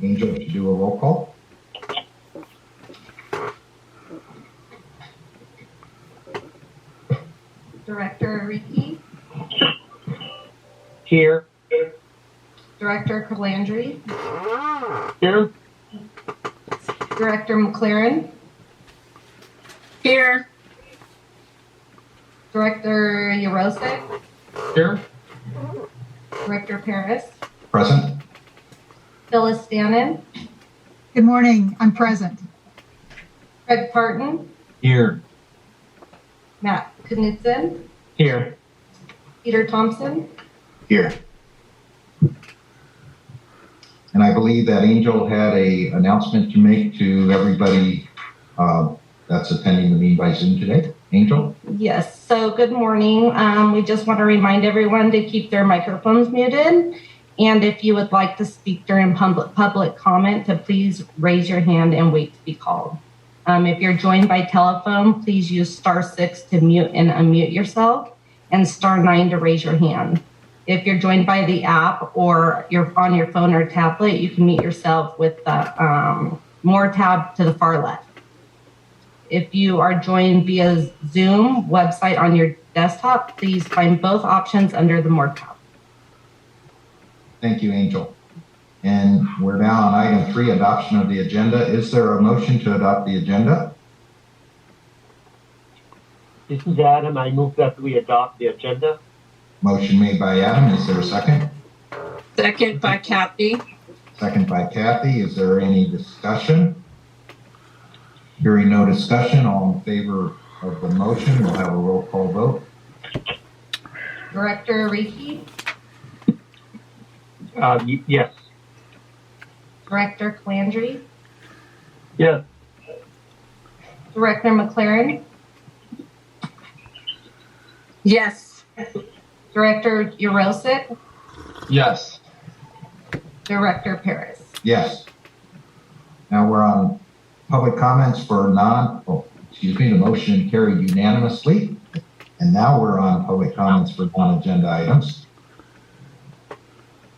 Angel to do a roll call. Director Ariki. Here. Director Calandri. Here. Director Maclaren. Here. Director Yurosek. Here. Director Parris. Present. Phyllis Stannon. Good morning. I'm present. Craig Parton. Here. Matt Knudsen. Here. Peter Thompson. Here. And I believe that Angel had a announcement to make to everybody that's attending the meeting by Zoom today. Angel? Yes, so good morning. We just want to remind everyone to keep their microphones muted. And if you would like to speak during public comment, to please raise your hand and wait to be called. If you're joined by telephone, please use *6 to mute and unmute yourself and *9 to raise your hand. If you're joined by the app or you're on your phone or tablet, you can mute yourself with the More tab to the far left. If you are joined via Zoom website on your desktop, please find both options under the More tab. Thank you, Angel. And we're now on item 3, adoption of the agenda. Is there a motion to adopt the agenda? This is Adam. I move that we adopt the agenda. Motion made by Adam. Is there a second? Second by Kathy. Second by Kathy. Is there any discussion? Hearing no discussion, all in favor of the motion, we'll have a roll call vote. Director Ariki. Yes. Director Calandri. Yes. Director Maclaren. Yes. Director Yurosek. Yes. Director Parris. Yes. Now we're on public comments for the motion carried unanimously. And now we're on public comments for non-agenda items.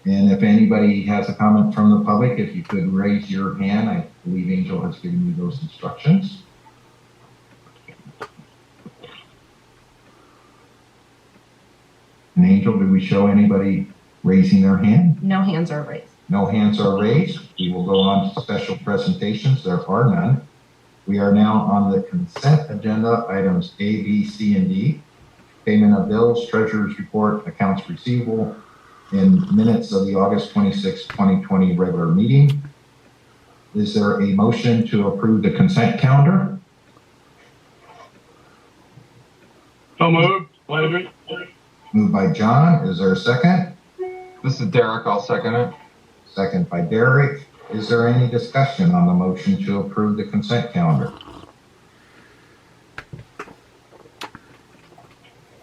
And if anybody has a comment from the public, if you could raise your hand, I believe Angel has given you those instructions. And Angel, did we show anybody raising their hand? No hands are raised. No hands are raised. We will go on to special presentations. There are none. We are now on the consent agenda, items A, B, C, and D. Payment of bills, treasurer's report, accounts receivable, and minutes of the August 26, 2020 regular meeting. Is there a motion to approve the consent calendar? So moved. Landry. Moved by John. Is there a second? This is Derek. I'll second it. Second by Derek. Is there any discussion on the motion to approve the consent calendar?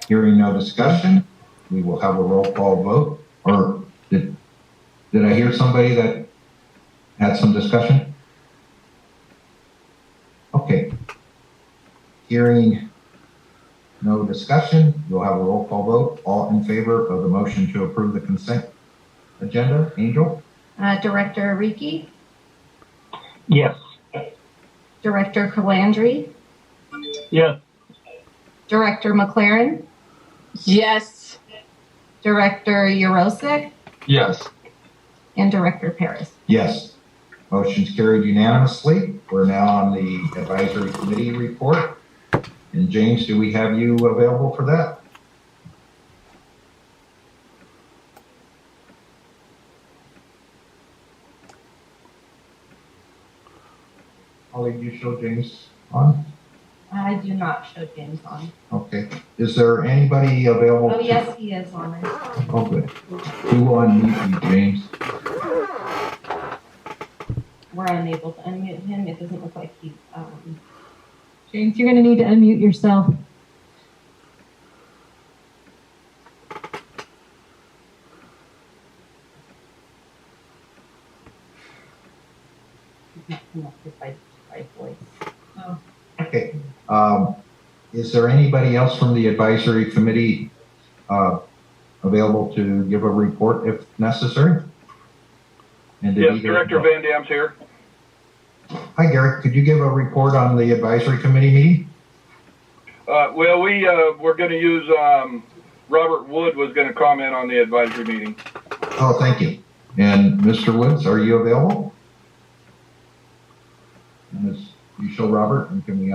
Hearing no discussion, we will have a roll call vote. Or did I hear somebody that had some discussion? Okay. Hearing no discussion, we'll have a roll call vote. All in favor of the motion to approve the consent agenda? Angel? Director Ariki. Yes. Director Calandri. Yes. Director Maclaren. Yes. Director Yurosek. Yes. And Director Parris. Yes. Motion's carried unanimously. We're now on the advisory committee report. And James, do we have you available for that? Holly, do you show James on? I do not show James on. Okay. Is there anybody available? Oh, yes, he is on it. Oh, good. Who will unmute you, James? We're unable to unmute him. It doesn't look like he's. James, you're going to need to unmute yourself. He's not connected by voice. Oh. Okay. Is there anybody else from the advisory committee available to give a report if necessary? And Yes, Director Van Dam's here. Hi, Garrett. Could you give a report on the advisory committee meeting? Well, we're going to use, Robert Wood was going to comment on the advisory meeting. Oh, thank you. And Mr. Woods, are you available? And as you show Robert, and can we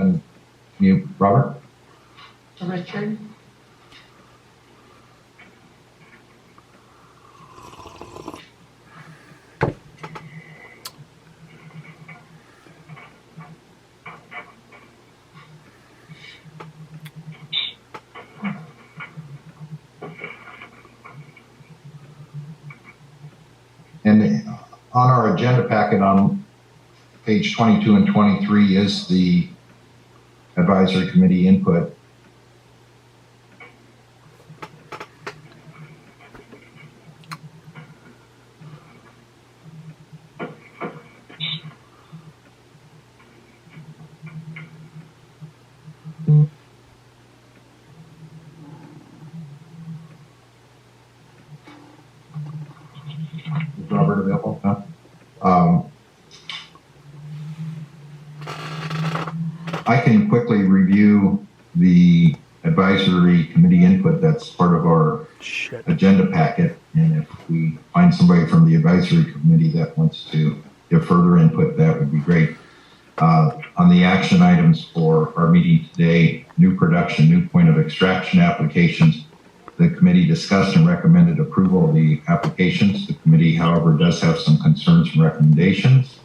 unmute Robert? Richard? And on our agenda packet on page 22 and 23 is the advisory committee input. Is Robert available? Huh? I can quickly review the advisory committee input that's part of our agenda packet. And if we find somebody from the advisory committee that wants to give further input, that would be great. On the action items for our meeting today, new production, new point of extraction applications, the committee discussed and recommended approval of the applications. The committee, however, does have some concerns and recommendations.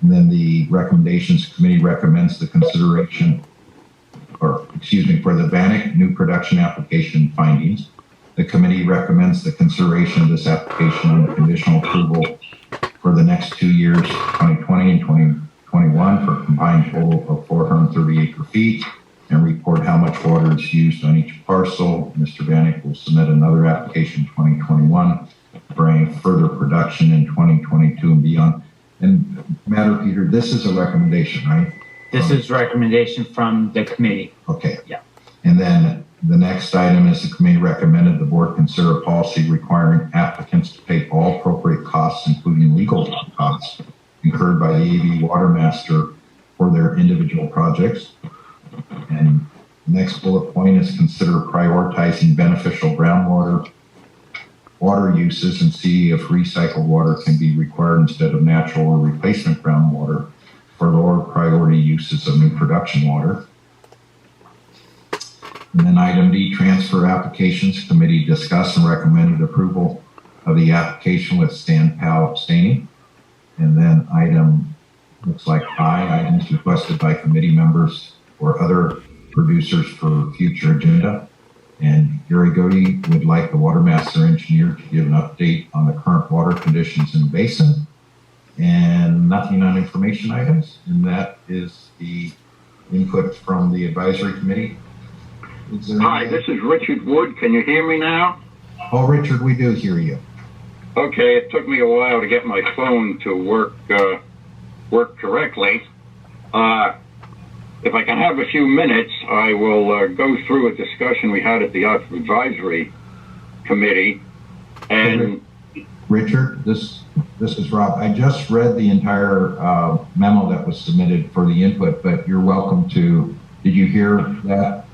And then the recommendations committee recommends the consideration, or excuse me, for the VANIC new production application findings. The committee recommends the consideration of this application on the conditional approval for the next 2 years, 2020 and 2021, for a combined total of 430 acre feet, and report how much water is used on each parcel. Mr. VANIC will submit another application in 2021 for any further production in 2022 and beyond. And Matter Peter, this is a recommendation, right? This is recommendation from the committee. Okay. Yeah. And then the next item is the committee recommended the board consider a policy requiring applicants to pay all appropriate costs, including legal costs, incurred by the AV Watermaster for their individual projects. And the next bullet point is consider prioritizing beneficial groundwater water uses and see if recycled water can be required instead of natural or replacement groundwater for lower priority uses of new production water. And then item D, transfer applications. Committee discussed and recommended approval of the application with Stan Powell abstaining. And then item, looks like I, items requested by committee members or other producers for future agenda. And Gary Godey would like the Watermaster engineer to give an update on the current water conditions in the basin, and nothing on information items. And that is the input from the advisory committee. Hi, this is Richard Wood. Can you hear me now? Oh, Richard, we do hear you. Okay, it took me a while to get my phone to work correctly. If I can have a few minutes, I will go through a discussion we had at the advisory committee. And Richard, this is Rob. I just read the entire memo that was submitted for the input, but you're welcome to. Did you hear that?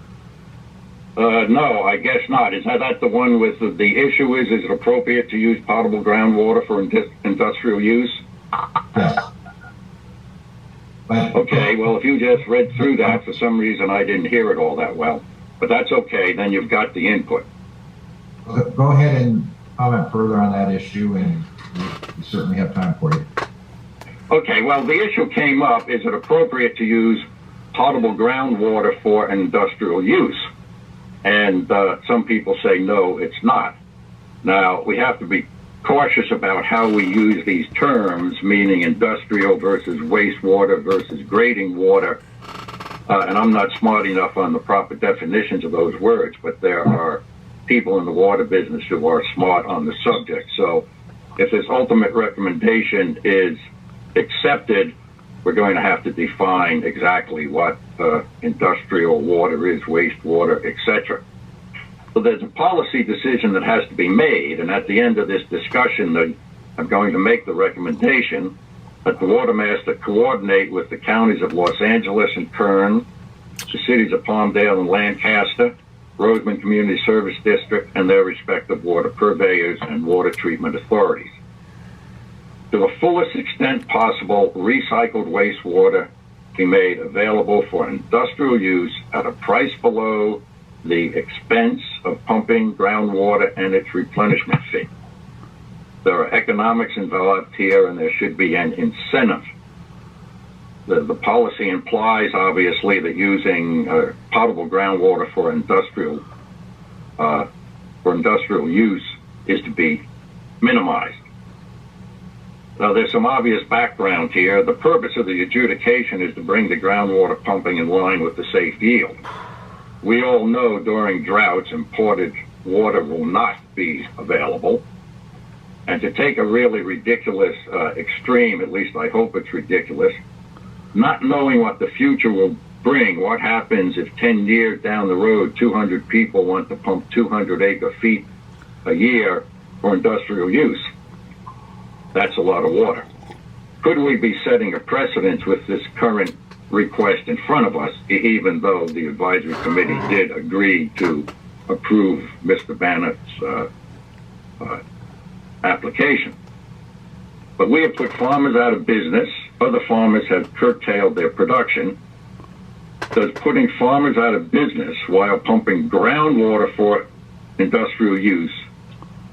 No, I guess not. Is that the one with the issue is it appropriate to use potable groundwater for industrial use? Yes. But, okay, well, if you just read through that, for some reason I didn't hear it all that well. But that's okay, then you've got the input. Go ahead and comment further on that issue, and we certainly have time for you. Okay, well, the issue came up, is it appropriate to use potable groundwater for industrial use? And some people say, no, it's not. Now, we have to be cautious about how we use these terms, meaning industrial versus wastewater versus grading water. And I'm not smart enough on the proper definitions of those words, but there are people in the water business who are smart on the subject. So if this ultimate recommendation is accepted, we're going to have to define exactly what industrial water is, wastewater, etc. So there's a policy decision that has to be made, and at the end of this discussion, I'm going to make the recommendation that the Watermaster coordinate with the counties of Los Angeles and Kern, the cities of Palmdale and Lancaster, Roseman Community Service District, and their respective water purveyors and water treatment authorities. To the fullest extent possible, recycled wastewater be made available for industrial use at a price below the expense of pumping groundwater and its replenishment fee. There are economics involved here, and there should be an incentive. The policy implies, obviously, that using potable groundwater for industrial use is to be minimized. Now, there's some obvious background here. The purpose of the adjudication is to bring the groundwater pumping in line with the safe yield. We all know during droughts, imported water will not be available. And to take a really ridiculous extreme, at least I hope it's ridiculous, not knowing what the future will bring, what happens if 10 years down the road, 200 people want to pump 200 acre-feet a year for industrial use? That's a lot of water. Could we be setting a precedent with this current request in front of us, even though the advisory committee did agree to approve Mr. Bannett's application? But we have put farmers out of business. Other farmers have curtailed their production. Does putting farmers out of business while pumping groundwater for industrial use,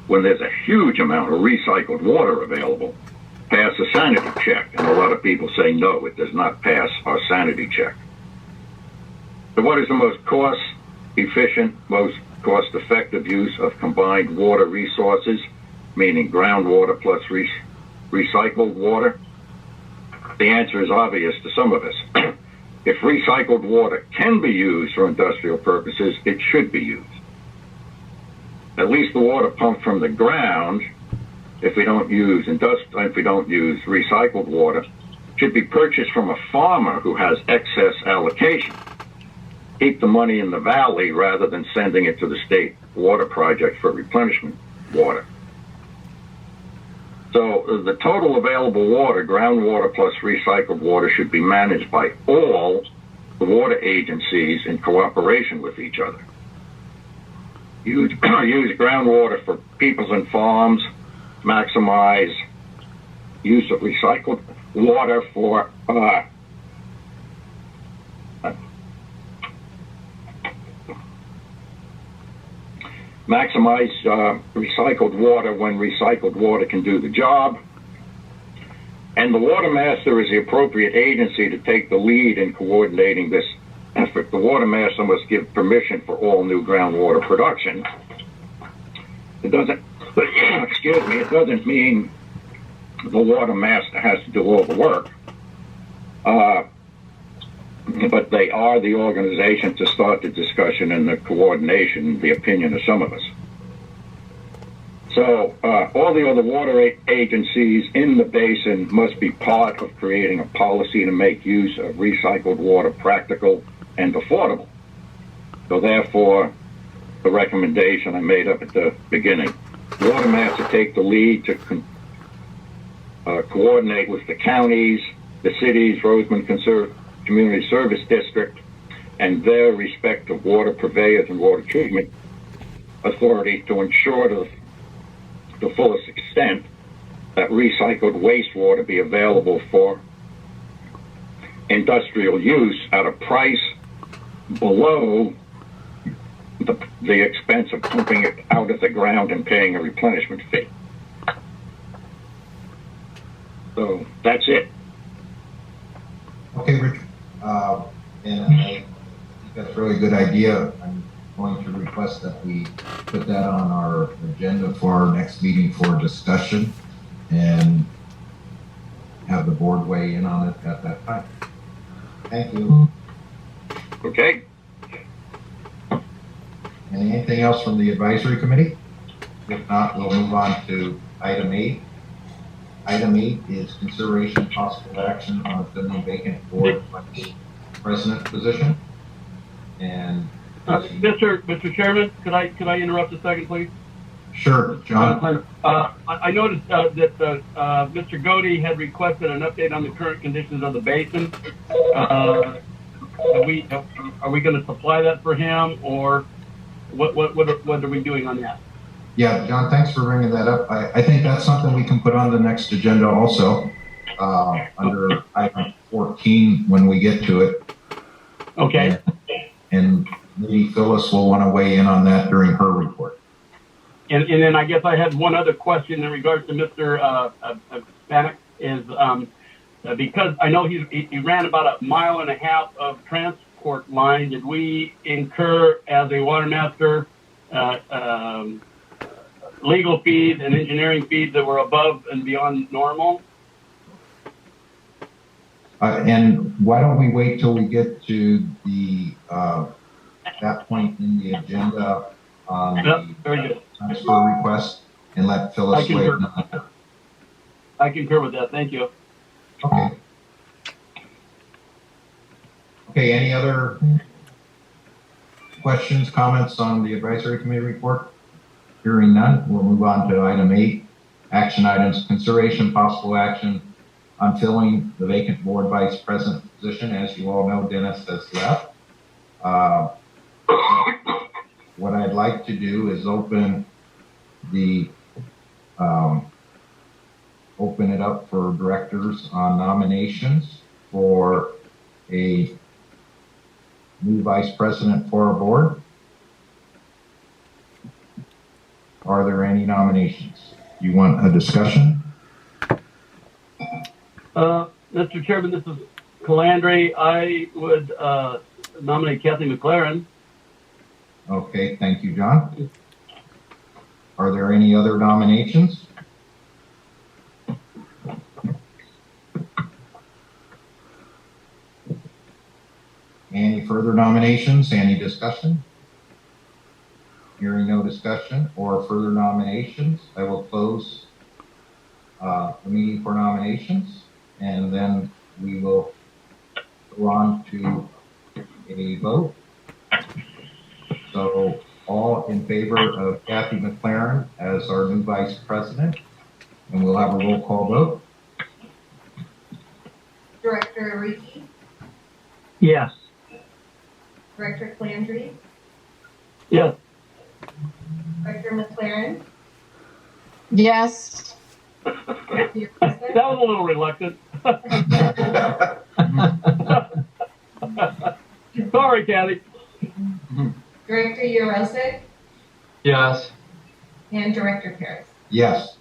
when there's a huge amount of recycled water available, pass a sanity check? And a lot of people say, no, it does not pass our sanity check. So what is the most cost-efficient, most cost-effective use of combined water resources, meaning groundwater plus recycled water? The answer is obvious to some of us. If recycled water can be used for industrial purposes, it should be used. At least the water pumped from the ground, if we don't use recycled water, should be purchased from a farmer who has excess allocation. Keep the money in the valley rather than sending it to the state water project for replenishment water. So the total available water, groundwater plus recycled water, should be managed by all the water agencies in cooperation with each other. Use groundwater for peoples and farms, maximize use of recycled water for maximize recycled water when recycled water can do the job. And the Watermaster is the appropriate agency to take the lead in coordinating this effort. The Watermaster must give permission for all new groundwater production. It doesn't, excuse me, it doesn't mean the Watermaster has to do all the work. But they are the organization to start the discussion and the coordination, the opinion of some of us. So all the other water agencies in the basin must be part of creating a policy to make use of recycled water practical and affordable. So therefore, the recommendation I made up at the beginning, Watermaster take the lead to coordinate with the counties, the cities, Roseman Community Service District, and their respective water purveyors and water treatment authorities to ensure to the fullest extent that recycled wastewater be available for industrial use at a price below the expense of pumping it out of the ground and paying a replenishment fee. So that's it. Okay, Richard. And I think that's a really good idea. I'm going to request that we put that on our agenda for our next meeting for discussion and have the board weigh in on it at that time. Thank you. Okay. Anything else from the advisory committee? If not, we'll move on to item 8. Item 8 is consideration possible action on filling vacant board president position. And Mr. Chairman, could I interrupt a second, please? Sure, John. I noticed that Mr. Godey had requested an update on the current conditions of the basin. Are we going to supply that for him, or what are we doing on that? Yeah, John, thanks for bringing that up. I think that's something we can put on the next agenda also, under item 14 when we get to it. Okay. And maybe Phyllis will want to weigh in on that during her report. And then I guess I had one other question in regards to Mr. Bannock is because I know he ran about 1.5 miles of transport line. Did we incur as a Watermaster legal fees and engineering fees that were above and beyond normal? And why don't we wait till we get to the that point in the agenda on the very good. transfer request and let Phyllis weigh in on that. I concur with that. Thank you. Okay. Okay, any other questions, comments on the advisory committee report? Hearing none, we'll move on to item 8, action items, consideration possible action on filling the vacant board vice president position. As you all know, Dennis has left. What I'd like to do is open it up for directors on nominations for a new vice president for our board. Are there any nominations? You want a discussion? Mr. Chairman, this is Calandri. I would nominate Kathy Maclaren. Okay, thank you, John. Are there any other nominations? Any further nominations? Any discussion? Hearing no discussion or further nominations, I will close the meeting for nominations, and then we will go on to a vote. So all in favor of Kathy Maclaren as our new vice president, and we'll have a roll call vote. Director Ariki, Yes. Director Calandri, Yes. Director Maclaren, Yes. That was a little reluctant. Sorry, Kathy. Director Yurosek, Yes. and Director Parris. Yes.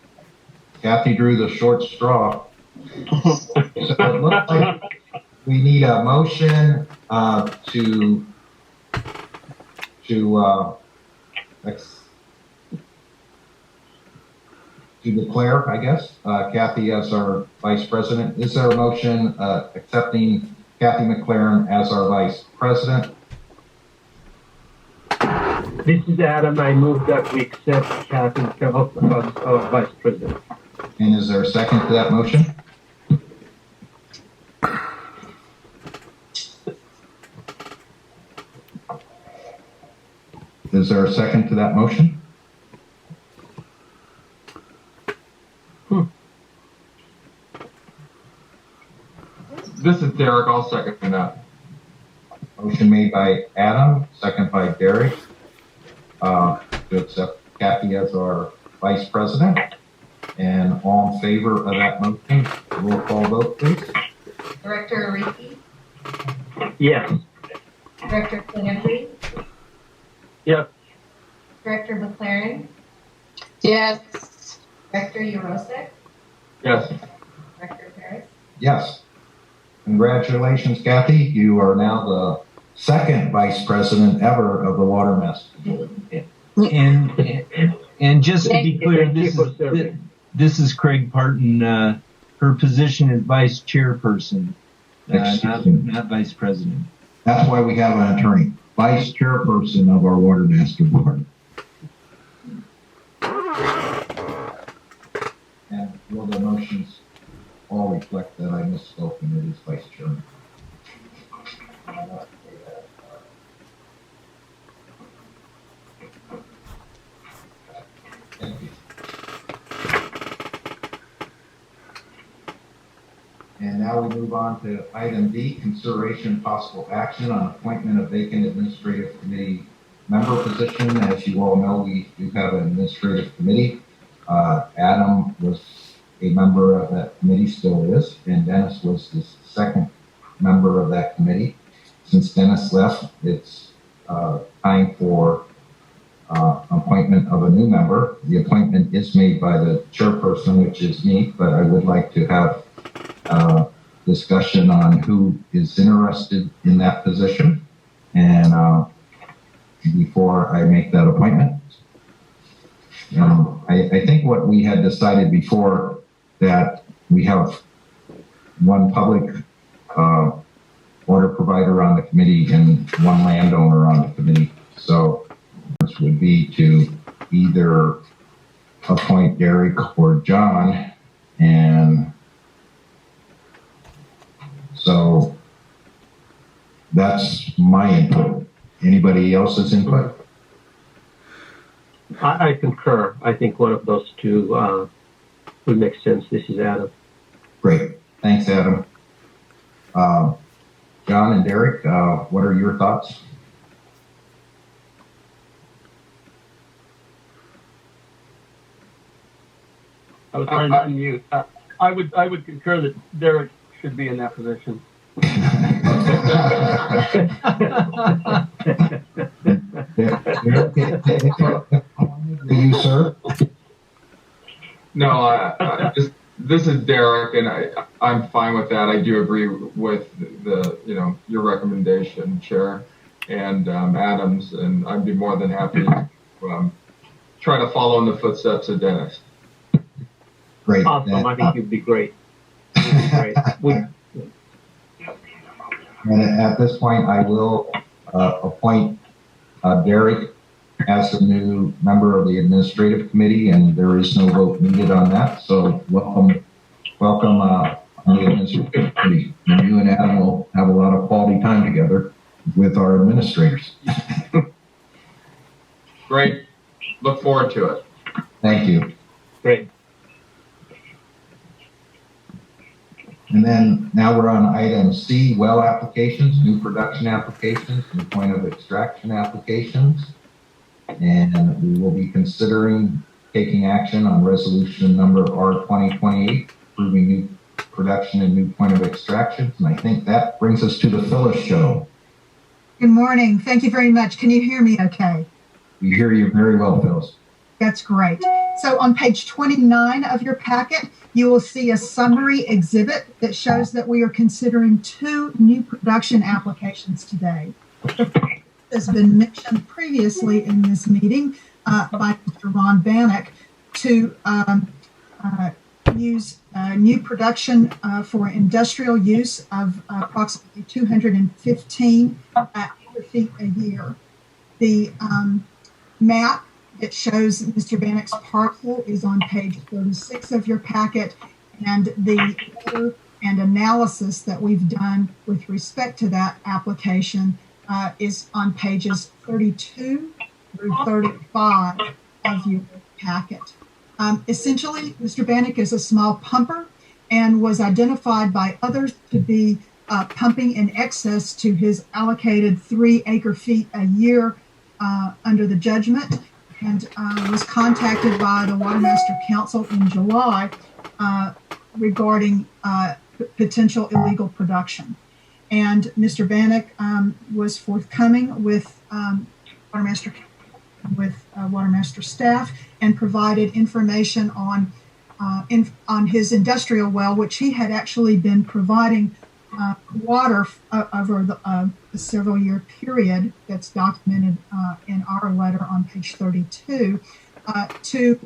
Kathy drew the short straw. So it looks like we need a motion to declare, I guess, Kathy as our vice president. Is there a motion accepting Kathy Maclaren as our vice president? This is Adam. I move that we accept Kathy as vice president. And is there a second to that motion? Is there a second to that motion? This is Derek. I'll second that. Motion made by Adam, second by Derek, to accept Kathy as our vice president. And all in favor of that motion, roll call vote, please. Director Ariki, Yes. Director Calandri, Yes. Director Maclaren, Yes. Director Yurosek, Yes. Director Parris. Yes. Congratulations, Kathy. You are now the second vice president ever of the Watermaster. And just to be clear, Thank you for serving. this is Craig Parton. Her position is vice chairperson, not vice president. That's why we have an attorney, vice chairperson of our Watermaster board. And will the motions all reflect that I misspoke and it is vice chairman? And now we move on to item D, consideration and possible action on appointment of vacant administrative committee member position. As you all know, we do have an administrative committee. Adam was a member of that committee, still is, and Dennis was the second member of that committee. Since Dennis left, it's time for appointment of a new member. The appointment is made by the chairperson, which is me, but I would like to have discussion on who is interested in that position, and before I make that appointment. I think what we had decided before, that we have one public water provider on the committee and one landowner on the committee. So this would be to either appoint Derek or John, and so that's my input. Anybody else's input? I concur. I think one of those two would make sense. This is Adam. Great. Thanks, Adam. John and Derek, what are your thoughts? I was trying to unmute. I would concur that Derek should be in that position. You, sir? No, this is Derek, and I'm fine with that. I do agree with your recommendation, Chair, and Adams, and I'd be more than happy to try to follow in the footsteps of Dennis. Great. Awesome. I think you'd be great. And at this point, I will appoint Derek as a new member of the administrative committee, and there is no vote needed on that. So welcome on the administrative committee. And you and Adam will have a lot of quality time together with our administrators. Great. Look forward to it. Thank you. Great. And then now we're on item C, well applications, new production applications, new point of extraction applications. And we will be considering taking action on resolution number R2028, approving new production and new point of extractions. And I think that brings us to the Phyllis Show. Good morning. Thank you very much. Can you hear me okay? We hear you very well, Phyllis. That's great. So on page 29 of your packet, you will see a summary exhibit that shows that we are considering 2 new production applications today. Has been mentioned previously in this meeting by Mr. Ron Bannock to use new production for industrial use of approximately 215 acre feet a year. The map that shows Mr. Bannock's parcel is on page 36 of your packet, and the letter and analysis that we've done with respect to that application is on pages 32 through 35 of your packet. Essentially, Mr. Bannock is a small pumper and was identified by others to be pumping in excess to his allocated 3 acre feet a year under the judgment, and was contacted by the Watermaster Counsel in July regarding potential illegal production. And Mr. Bannock was forthcoming with Watermaster staff and provided information on his industrial well, which he had actually been providing water over the several year period that's documented in our letter on page 32 to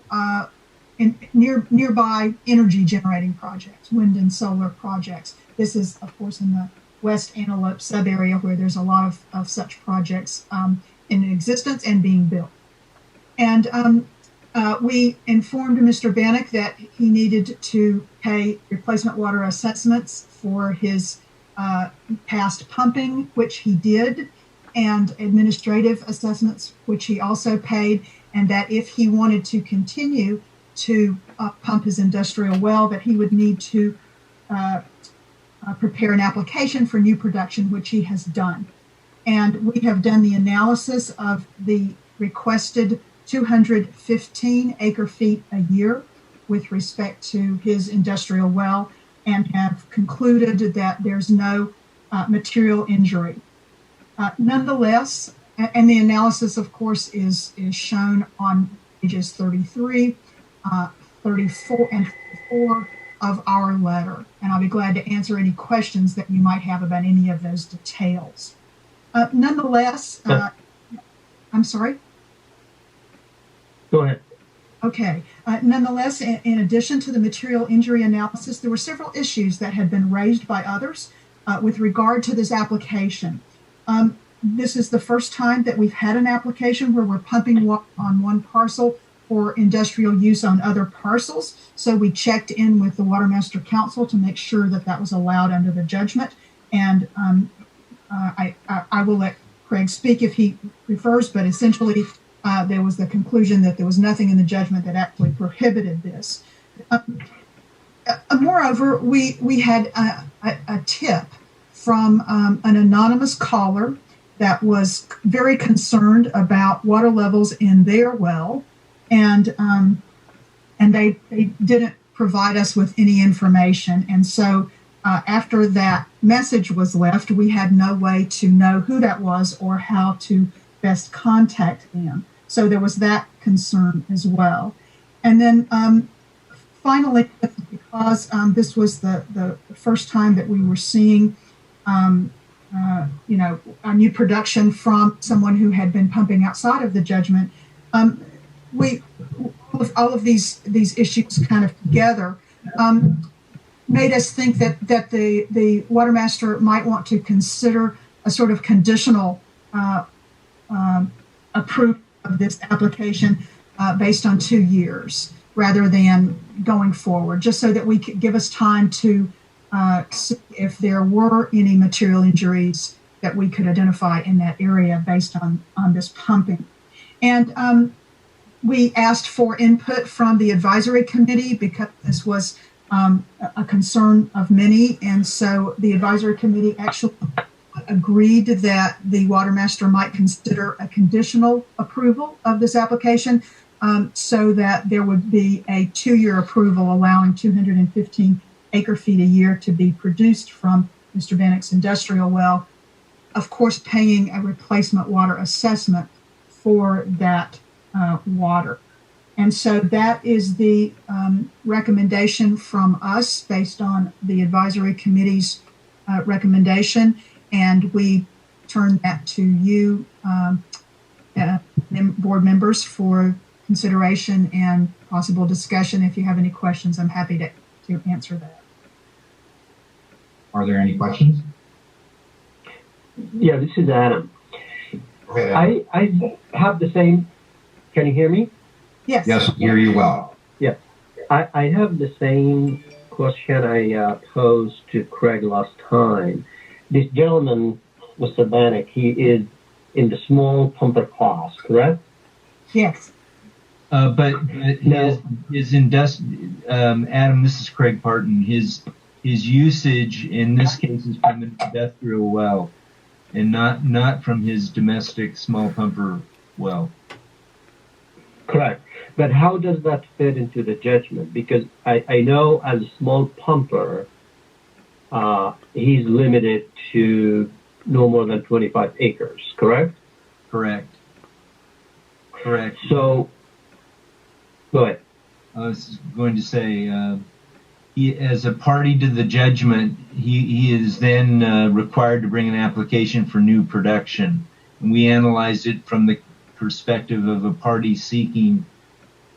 nearby energy generating projects, wind and solar projects. This is, of course, in the West Antelope sub-area where there's a lot of such projects in existence and being built. And we informed Mr. Bannock that he needed to pay replacement water assessments for his past pumping, which he did, and administrative assessments, which he also paid, and that if he wanted to continue to pump his industrial well, that he would need to prepare an application for new production, which he has done. And we have done the analysis of the requested 215 acre feet a year with respect to his industrial well, and have concluded that there's no material injury. Nonetheless, and the analysis, of course, is shown on pages 33, 34, and 34 of our letter. And I'll be glad to answer any questions that you might have about any of those details. Nonetheless, I'm sorry? Go ahead. Okay. Nonetheless, in addition to the material injury analysis, there were several issues that had been raised by others with regard to this application. This is the first time that we've had an application where we're pumping water on one parcel for industrial use on other parcels. So we checked in with the Watermaster Counsel to make sure that that was allowed under the judgment. And I will let Craig speak if he prefers, but essentially there was the conclusion that there was nothing in the judgment that actually prohibited this. Moreover, we had a tip from an anonymous caller that was very concerned about water levels in their well, and they didn't provide us with any information. And so after that message was left, we had no way to know who that was or how to best contact them. So there was that concern as well. And then finally, because this was the first time that we were seeing a new production from someone who had been pumping outside of the judgment, we, with all of these issues kind of together, made us think that the Watermaster might want to consider a sort of conditional approval of this application based on 2 years rather than going forward, just so that we could give us time to see if there were any material injuries that we could identify in that area based on this pumping. And we asked for input from the advisory committee because this was a concern of many. And so the advisory committee actually agreed that the Watermaster might consider a conditional approval of this application so that there would be a 2-year approval allowing 215 acre feet a year to be produced from Mr. Bannock's industrial well, of course, paying a replacement water assessment for that water. And so that is the recommendation from us based on the advisory committee's recommendation. And we turn that to you, board members, for consideration and possible discussion. If you have any questions, I'm happy to answer that. Are there any questions? Yeah, this is Adam. Okay, Adam. I have the same. Can you hear me? Yes. Yes, hear you well. Yes. I have the same question I posed to Craig last time. This gentleman, Mr. Bannock, he is in the small pumper class, correct? Yes. But his Adam, this is Craig Parton. His usage in this case is from an industrial well, and not from his domestic small pumper well. Correct. But how does that fit into the judgment? Because I know as a small pumper, he's limited to no more than 25 acres, correct? Correct. So, go ahead. I was going to say, he, as a party to the judgment, he is then required to bring an application for new production. And we analyzed it from the perspective of a party seeking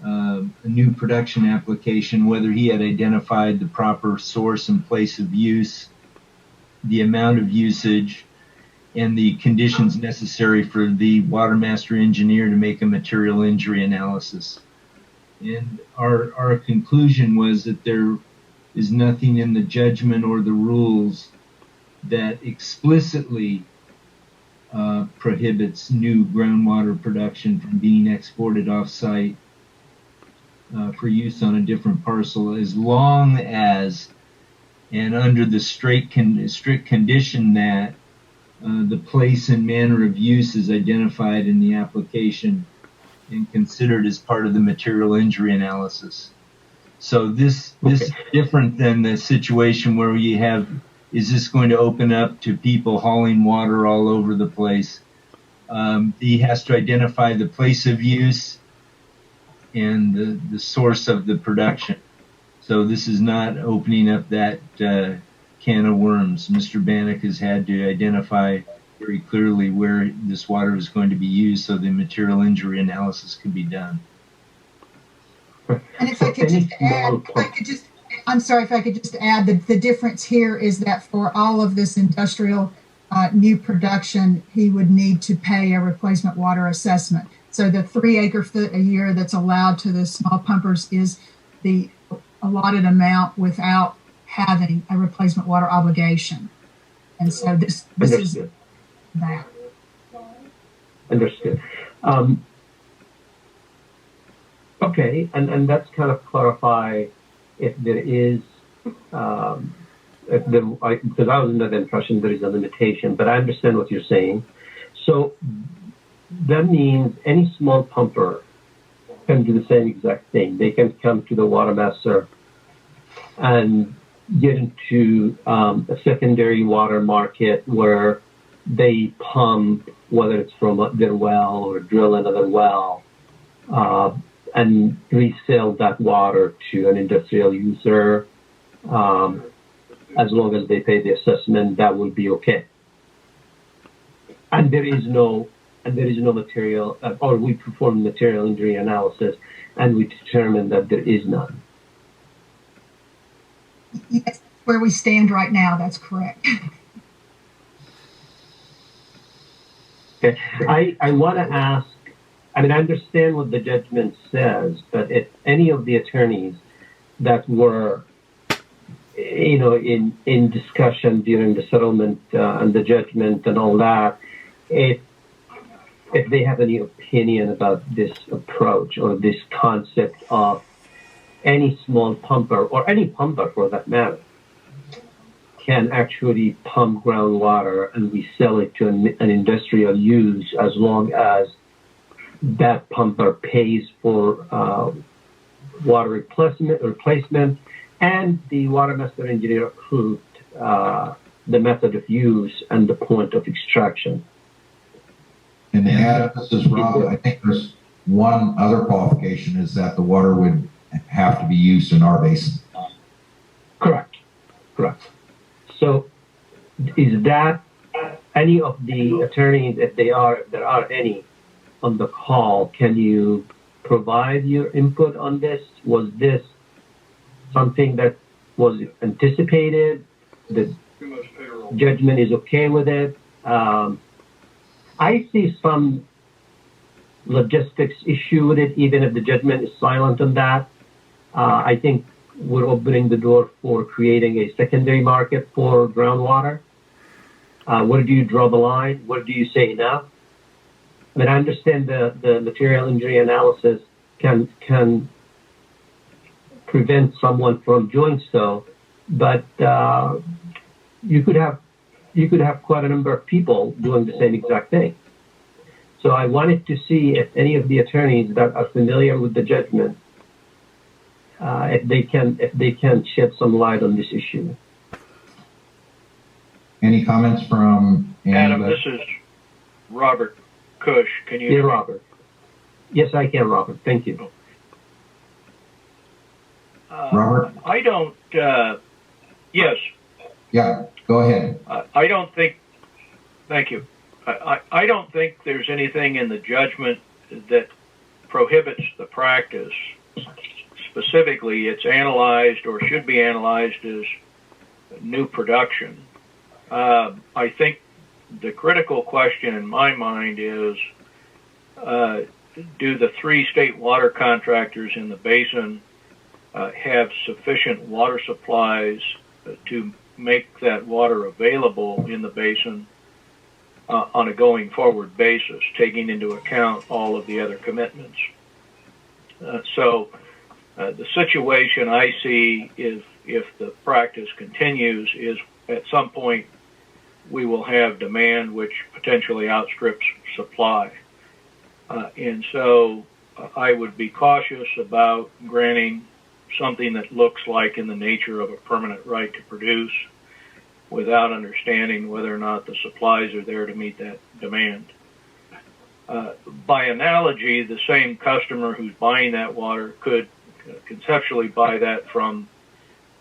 a new production application, whether he had identified the proper source and place of use, the amount of usage, and the conditions necessary for the Watermaster engineer to make a material injury analysis. And our conclusion was that there is nothing in the judgment or the rules that explicitly prohibits new groundwater production from being exported off-site for use on a different parcel, as long as and under the strict condition that the place and manner of use is identified in the application and considered as part of the material injury analysis. So this is different than the situation where you have, is this going to open up to people hauling water all over the place? He has to identify the place of use and the source of the production. So this is not opening up that can of worms. Mr. Bannock has had to identify very clearly where this water is going to be used so the material injury analysis can be done. And if I could just add, I'm sorry, if I could just add that the difference here is that for all of this industrial new production, he would need to pay a replacement water assessment. So the 3 acre-foot a year that's allowed to the small pumpers is the allotted amount without having a replacement water obligation. And so this is that. Understood. Okay, and that's kind of clarify if there is, because I was under the impression there is a limitation, but I understand what you're saying. So that means any small pumper can do the same exact thing. They can come to the Watermaster and get into a secondary water market where they pump, whether it's from their well or drill another well, and resell that water to an industrial user. As long as they pay the assessment, that will be okay. And there is no material, or we perform material injury analysis, and we determine that there is none. Yes, where we stand right now, that's correct. Okay, I want to ask, I mean, I understand what the judgment says, but if any of the attorneys that were, in discussion during the settlement and the judgment and all that, if they have any opinion about this approach or this concept of any small pumper, or any pumper for that matter, can actually pump groundwater and we sell it to an industrial use as long as that pumper pays for water replacement and the Watermaster engineer approved the method of use and the point of extraction. And to add, this is Rob, I think there's one other qualification is that the water would have to be used in our basin. Correct. So is that any of the attorneys, if there are any on the call, can you provide your input on this? Was this something that was anticipated? The judgment is okay with it? I see some logistics issue with it, even if the judgment is silent on that. I think we're opening the door for creating a secondary market for groundwater. Where do you draw the line? Where do you say enough? I mean, I understand the material injury analysis can prevent someone from doing so, but you could have quite a number of people doing the same exact thing. So I wanted to see if any of the attorneys that are familiar with the judgment, if they can shed some light on this issue. Any comments from Adam? This is Robert Cush. Can you? Yeah, Robert. Yes, I can, Robert. Thank you. Robert? I don't. Yes. Yeah. Go ahead. I don't think. Thank you. I don't think there's anything in the judgment that prohibits the practice. Specifically, it's analyzed or should be analyzed as new production. I think the critical question in my mind is, do the 3 state water contractors in the basin have sufficient water supplies to make that water available in the basin on a going forward basis, taking into account all of the other commitments? So the situation I see is if the practice continues, is at some point we will have demand which potentially outstrips supply. And so I would be cautious about granting something that looks like in the nature of a permanent right to produce without understanding whether or not the supplies are there to meet that demand. By analogy, the same customer who's buying that water could conceptually buy that from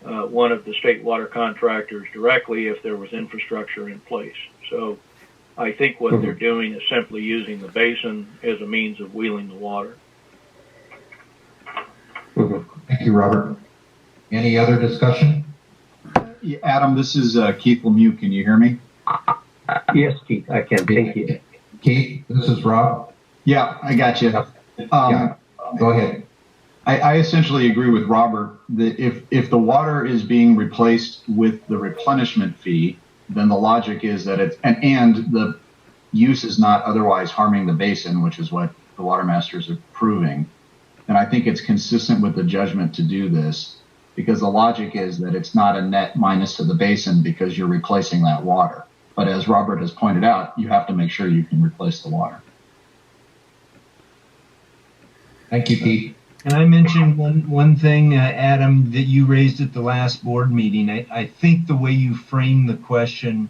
one of the state water contractors directly if there was infrastructure in place. So I think what they're doing is simply using the basin as a means of wheeling the water. Thank you, Robert. Any other discussion? Adam, this is Keith Lemieux. Can you hear me? Yes, Keith, I can. Thank you. Keith, this is Rob. Yeah, I got you. Yeah, go ahead. I essentially agree with Robert that if the water is being replaced with the replenishment fee, then the logic is that it's, and the use is not otherwise harming the basin, which is what the Watermasters are proving. And I think it's consistent with the judgment to do this, because the logic is that it's not a net minus to the basin because you're replacing that water. But as Robert has pointed out, you have to make sure you can replace the water. Thank you, Pete. Can I mention one thing, Adam, that you raised at the last board meeting? I think the way you framed the question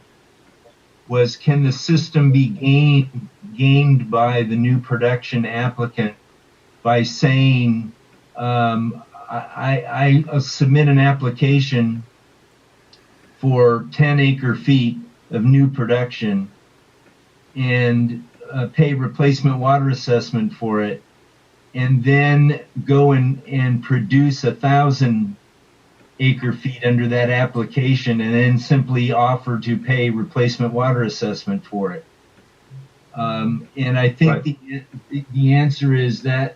was, can the system be gamed by the new production applicant by saying, I submit an application for 10 acre feet of new production and pay replacement water assessment for it, and then go and produce 1,000 acre feet under that application, and then simply offer to pay replacement water assessment for it. And I think the answer is that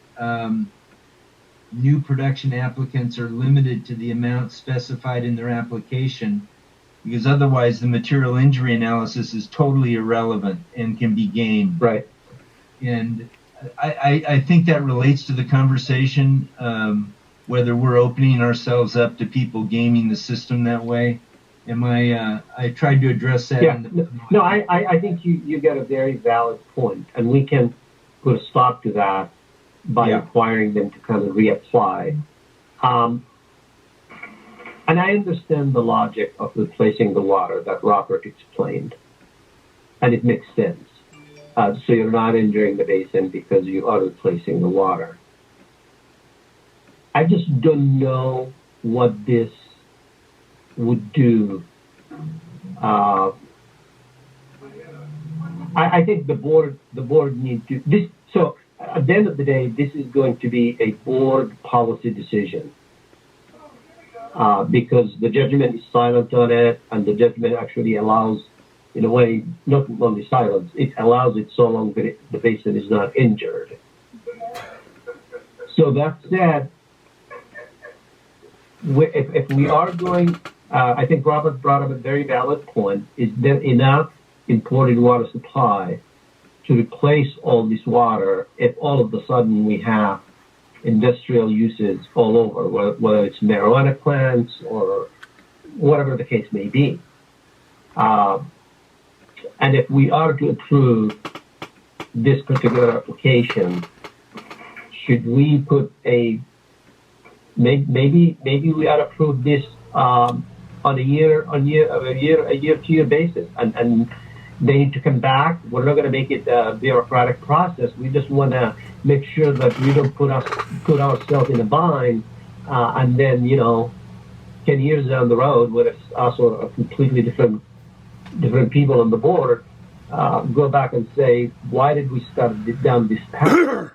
new production applicants are limited to the amount specified in their application, because otherwise the material injury analysis is totally irrelevant and can be gamed. Right. And I think that relates to the conversation, whether we're opening ourselves up to people gaming the system that way. I tried to address that. Yeah. I think you get a very valid point, and we can put a stop to that by requiring them to kind of reapply. And I understand the logic of replacing the water that Robert explained, and it makes sense. So you're not injuring the basin because you are replacing the water. I just don't know what this would do. I think the board needs to this. So at the end of the day, this is going to be a board policy decision, because the judgment is silent on it, and the judgment actually allows, in a way, not only silence, it allows it so long that the basin is not injured. So that said, if we are going, I think Robert brought up a very valid point, is there enough imported water supply to replace all this water if all of a sudden we have industrial uses all over, whether it's marijuana plants or whatever the case may be. And if we are to approve this particular application, should we put maybe we ought to approve this on a year-to-year basis, and they need to come back. We're not going to make it a bureaucratic process. We just want to make sure that we don't put ourselves in a bind, and then 10 years down the road, when it's also a completely different people on the board, go back and say, why did we start down this path?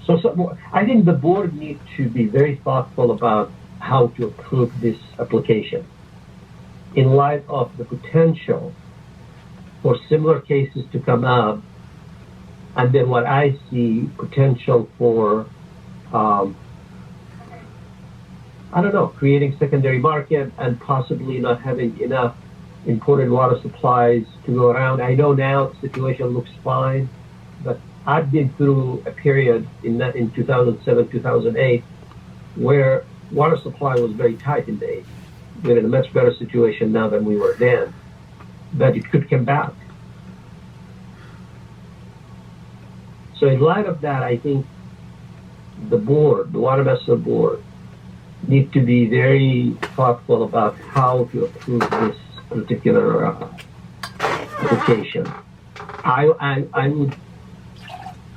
So I think the board needs to be very thoughtful about how to approve this application in light of the potential for similar cases to come up, and then what I see potential for creating secondary market and possibly not having enough imported water supplies to go around. I know now the situation looks fine, but I've been through a period in 2007, 2008, where water supply was very tight in the 80s. We're in a much better situation now than we were then, but it could come back. So in light of that, I think the board, the Watermaster board, need to be very thoughtful about how to approve this particular application. I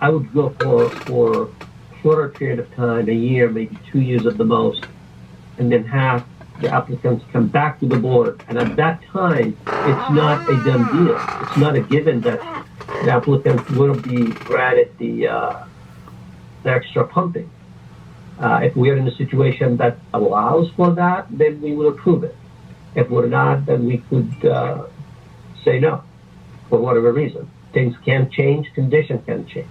would go for a shorter period of time, a year, maybe 2 years at the most, and then have the applicants come back to the board. And at that time, it's not a done deal. It's not a given that the applicant will be granted the extra pumping. If we are in a situation that allows for that, then we will approve it. If we're not, then we could say no, for whatever reason. Things can change, conditions can change.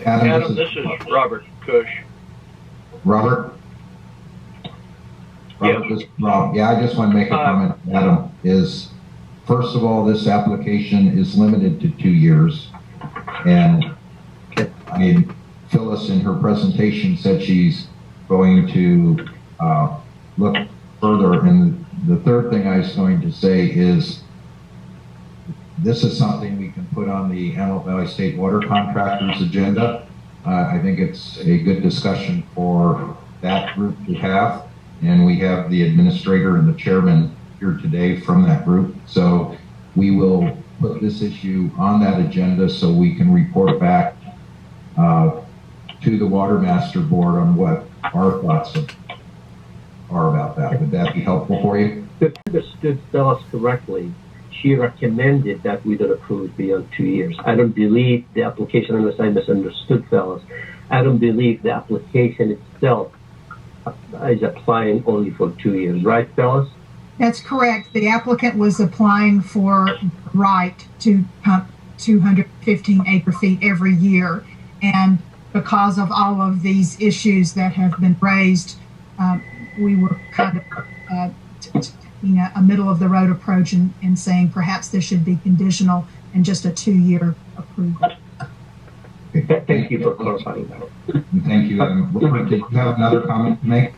Adam, this is Robert Cush. Robert? Robert, Yes. this is Rob. Yeah, I just want to make a comment, Adam, is first of all, this application is limited to 2 years. And I mean, Phyllis in her presentation said she's going to look further. And the third thing I was going to say is this is something we can put on the Antelope Valley State Water Contractors agenda. I think it's a good discussion for that group to have. And we have the administrator and the chairman here today from that group. So we will put this issue on that agenda so we can report back to the Watermaster board on what our thoughts are about that. Would that be helpful for you? If I understood Phyllis correctly, she recommended that we don't approve beyond 2 years. I don't believe the application, unless I misunderstood Phyllis, I don't believe the application itself is applying only for 2 years, right, Phyllis? That's correct. The applicant was applying for right to pump 215 acre feet every year. And because of all of these issues that have been raised, we were kind of taking a middle of the road approach and saying perhaps this should be conditional and just a 2-year approval. Thank you for clarifying that. Thank you. Did you have another comment to make?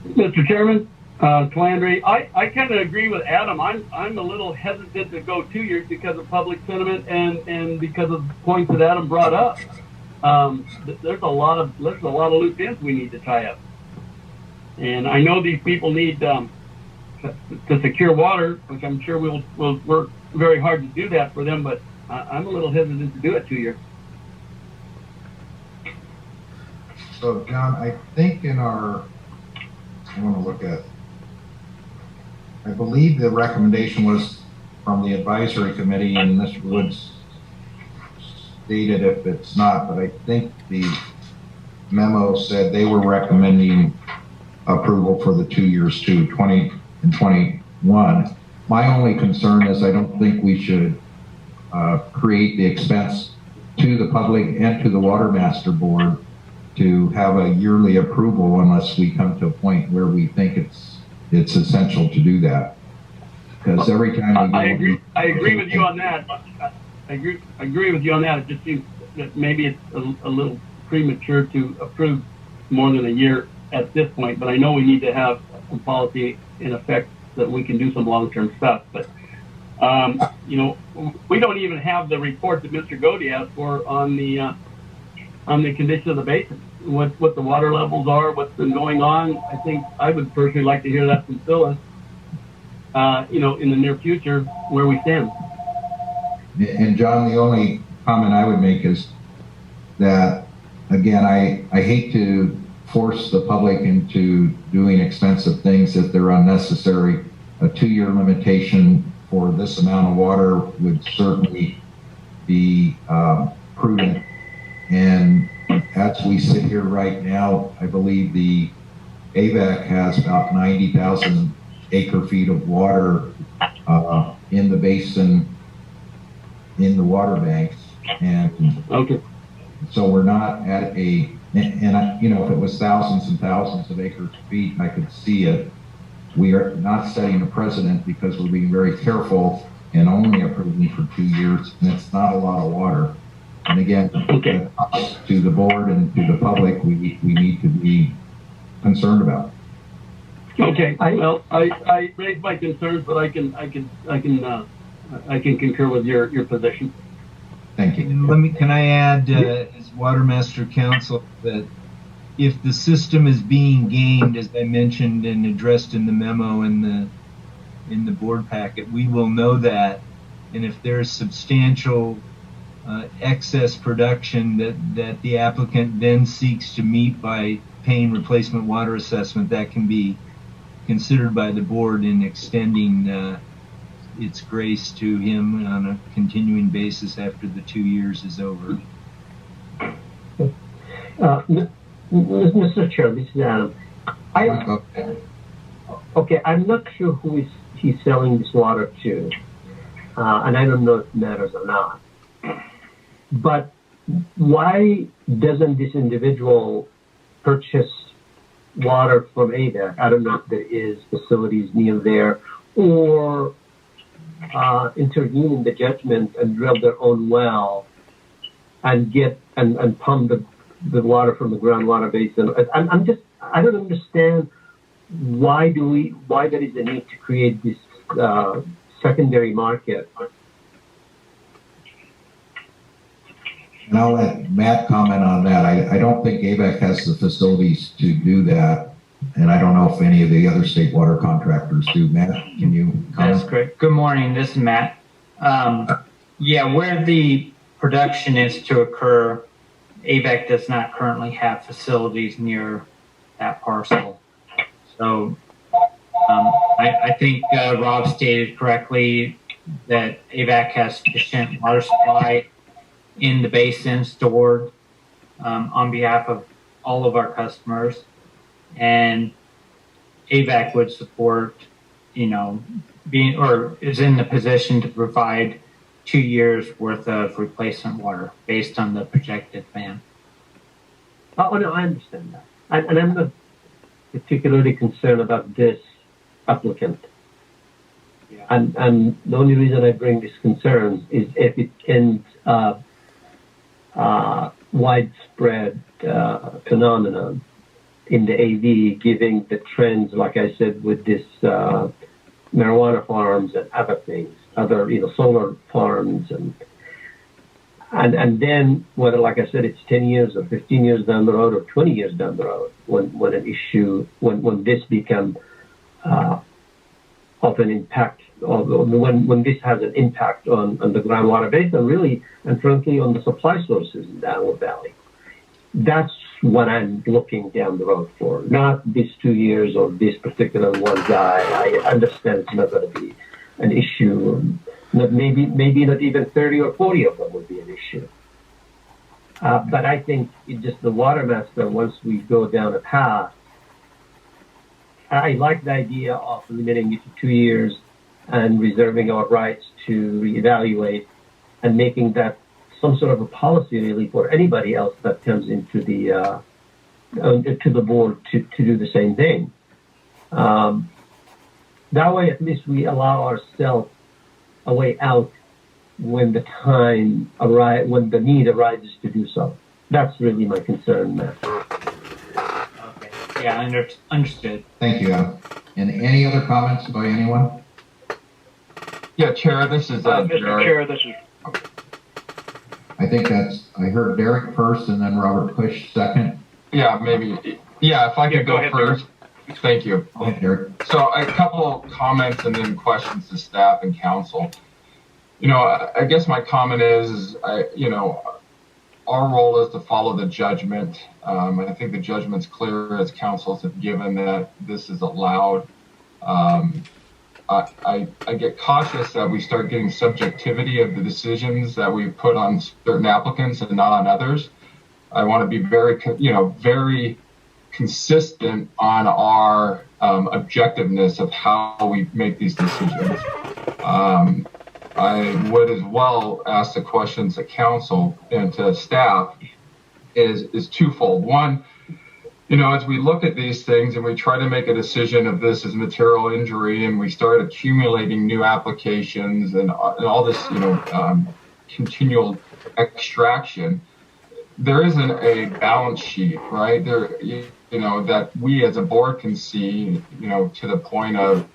Mr. Chairman, Calandri, I kind of agree with Adam. I'm a little hesitant to go 2 years because of public sentiment and because of points that Adam brought up. There's a lot of loose ends we need to tie up, and I know these people need to secure water, which I'm sure we'll work very hard to do that for them. But I'm a little hesitant to do it 2 years. So, John, I think I want to look at, I believe the recommendation was from the advisory committee, and Mr. Woods stated if it's not, but I think the memo said they were recommending approval for the 2 years too, 20 and 21. My only concern is I don't think we should create the expense to the public and to the Watermaster board to have a yearly approval unless we come to a point where we think it's essential to do that. Because every time we I agree with you on that. I agree with you on that. It just seems that maybe it's a little premature to approve more than a year at this point. But I know we need to have some policy in effect that we can do some long-term stuff. But we don't even have the report that Mr. Godey asked for on the condition of the basin, what the water levels are, what's been going on. I think I would personally like to hear that from Phyllis, in the near future, where we stand. And John, the only comment I would make is that, again, I hate to force the public into doing expensive things if they're unnecessary. A 2-year limitation for this amount of water would certainly be prudent. And as we sit here right now, I believe the AVAC has about 90,000 acre feet of water in the basin, in the water banks. And okay. So we're not at if it was thousands and thousands of acre feet, I could see it. We are not setting a precedent because we're being very careful and only approving for 2 years, and it's not a lot of water. And again, to the board and to the public, we need to be concerned about. Okay. I raised my concerns, but I can concur with your position. Thank you. And can I add, as Watermaster Counsel, that if the system is being gamed, as I mentioned and addressed in the memo in the board packet, we will know that. And if there's substantial excess production that the applicant then seeks to meet by paying replacement water assessment, that can be considered by the board in extending its grace to him on a continuing basis after the 2 years is over. Mr. Chair, this is Adam. I'm not sure who he's selling this water to, and I don't know if it matters or not. But why doesn't this individual purchase water from AVAC? I don't know if there is facilities near there, or intervene in the judgment and drill their own well and get and pump the water from the groundwater basin. I don't understand why there is a need to create this secondary market. And I'll let Matt comment on that. I don't think AVAC has the facilities to do that, and I don't know if any of the other state water contractors do. Matt, can you comment? That's great. Good morning. This is Matt. Where the production is to occur, AVAC does not currently have facilities near that parcel. So I think Rob stated correctly that AVAC has sufficient water supply in the basin stored on behalf of all of our customers, and AVAC would support, is in the position to provide 2 years worth of replacement water based on the projected plan. Oh no, I understand that, and I'm not particularly concerned about this applicant. Yeah. And the only reason I bring these concerns is if it ends up widespread phenomenon in the AV, given the trends, like I said, with this marijuana farms and other things, other solar farms, and then whether, like I said, it's 10 years or 15 years down the road or 20 years down the road when an issue, when this becomes of an impact, or when this has an impact on the groundwater basin, really, and frankly, on the supply sources in the Antelope Valley. That's what I'm looking down the road for, not these 2 years or this particular one guy. I understand it's not going to be an issue. Maybe not even 30 or 40 of them would be an issue. But I think it's just the Watermaster, once we go down a path, I like the idea of limiting it to 2 years and reserving our rights to reevaluate and making that some sort of a policy really for anybody else that comes into the to the board to do the same thing. That way, at least we allow ourselves a way out when the time when the need arises to do so. That's really my concern, Matt. Okay. Yeah, understood. Thank you, Adam. And any other comments by anyone? Yeah, Chair, this is Mr. Chair, this is. I think I heard Derek first and then Robert Push second. Yeah, maybe. Yeah, if I could go first. Derek. Thank you. Go ahead, Derek. So a couple comments and then questions to staff and council. I guess my comment is, our role is to follow the judgment. I think the judgment's clear, as councils have given, that this is allowed. I get cautious that we start getting subjectivity of the decisions that we put on certain applicants and not on others. I want to be very consistent on our objectiveness of how we make these decisions. I would as well ask the questions to council and to staff is twofold. One, as we look at these things and we try to make a decision of this as material injury and we start accumulating new applications and all this, continual extraction, there isn't a balance sheet, right? There, you know, that we as a board can see, you know, to the point of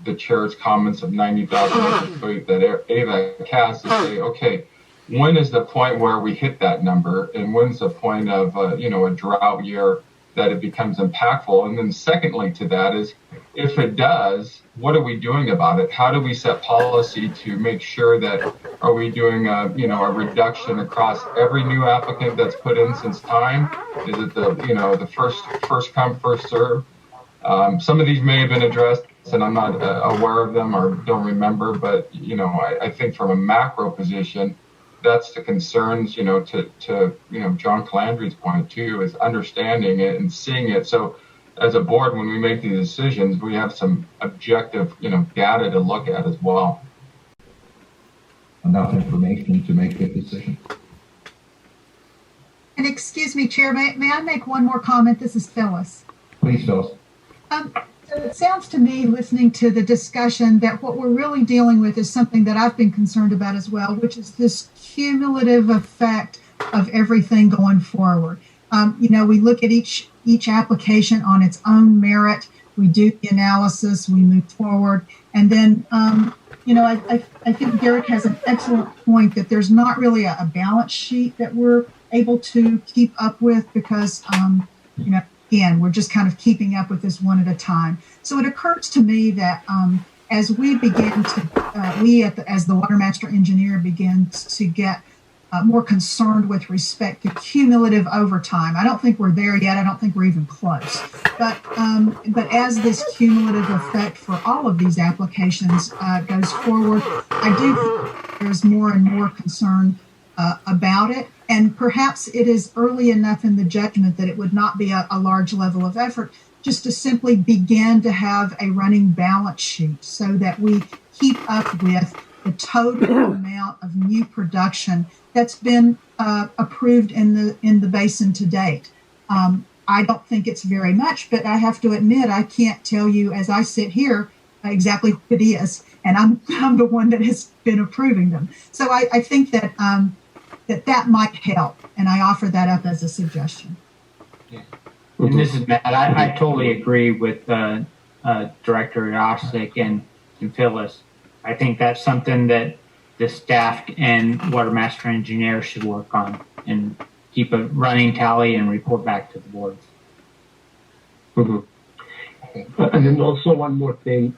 the chair's comments of 90,000 acre feet that AVAC has to say, okay, when is the point where we hit that number, and when's the point of you know, a drought year that it becomes impactful? And then secondly to that is, if it does, what are we doing about it? How do we set policy to make sure that, are we doing a, you know, a reduction across every new applicant that's put in since time? Is it the, you know, the first come, first serve? Some of these may have been addressed and I'm not aware of them or don't remember, but, you know, I think from a macro position, that's the concerns, you know, to you know, John Calandri's point too, is understanding it and seeing it. So as a board, when we make these decisions, we have some objective, you know, data to look at as well. Enough information to make a decision. And excuse me, Chair, may I make one more comment? This is Phyllis. Please, Phyllis. So it sounds to me, listening to the discussion, that what we're really dealing with is something that I've been concerned about as well, which is this cumulative effect of everything going forward. You know, we look at each application on its own merit. We do the analysis, we move forward, and then, you know, I think Derek has an excellent point that there's not really a balance sheet that we're able to keep up with because, you know, again, we're just kind of keeping up with this one at a time. So it occurs to me that as we begin to, as the Watermaster engineer begins to get more concerned with respect to cumulative overtime, I don't think we're there yet. I don't think we're even close. But as this cumulative effect for all of these applications goes forward, I do think there's more and more concern about it. And perhaps it is early enough in the judgment that it would not be a large level of effort just to simply begin to have a running balance sheet so that we keep up with the total amount of new production that's been approved in the basin to date. I don't think it's very much, but I have to admit I can't tell you as I sit here exactly what it is, and I'm the one that has been approving them. So I think that that might help, and I offer that up as a suggestion. And this is Matt. I totally agree with Director Yurosek and Phyllis. I think that's something that the staff and Watermaster engineer should work on and keep a running tally and report back to the board. Mm-hmm. And then also one more thing.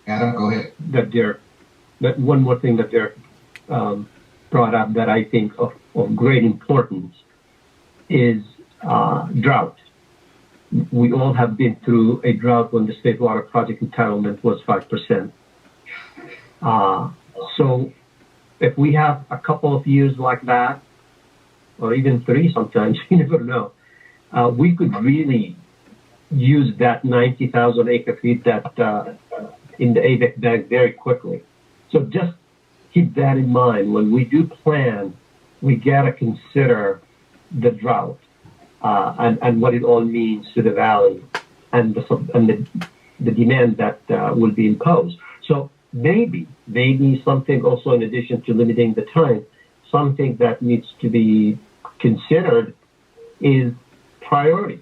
Adam, go ahead. One more thing that Derek brought up that I think of great importance is drought. We all have been through a drought when the state water project entitlement was 5%. So if we have a couple of years like that, or even 3 sometimes, you never know, we could really use that 90,000 acre feet that in the AVEC bank very quickly. So just keep that in mind. When we do plan, we got to consider the drought and what it all means to the valley and the demand that will be imposed. So maybe something also in addition to limiting the time, something that needs to be considered is priority.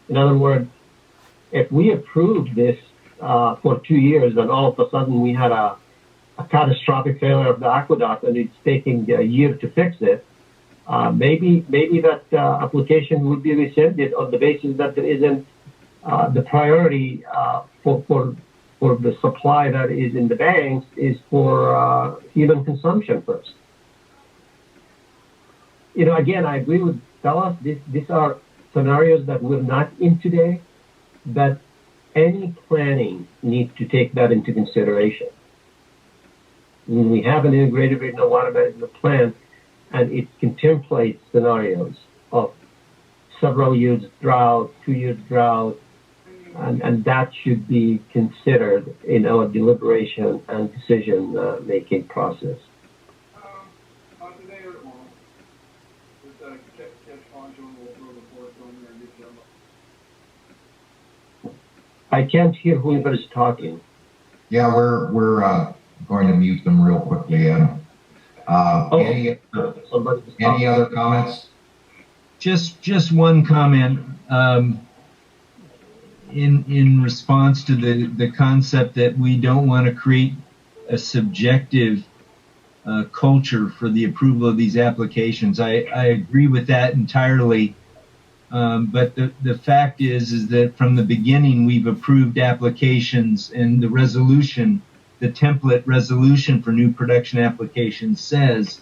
In other words, if we approve this for 2 years and all of a sudden we had a catastrophic failure of the aqueduct and it's taking a year to fix it, maybe that application would be rescinded on the basis that there isn't the priority for the supply that is in the banks is for human consumption first. You know, again, I agree with Dallas. These are scenarios that we're not in today, but any planning needs to take that into consideration. When we have an integrated regional water management plan, and it contemplates scenarios of several years drought, 2 years drought, and that should be considered in our deliberation and decision-making process. I can't hear whoever is talking. Yeah, we're going to mute them real quickly, Adam. Any other comments? Just one comment. In response to the concept that we don't want to create a subjective culture for the approval of these applications. I agree with that entirely. But the fact is that from the beginning, we've approved applications, and the resolution, the template resolution for new production applications says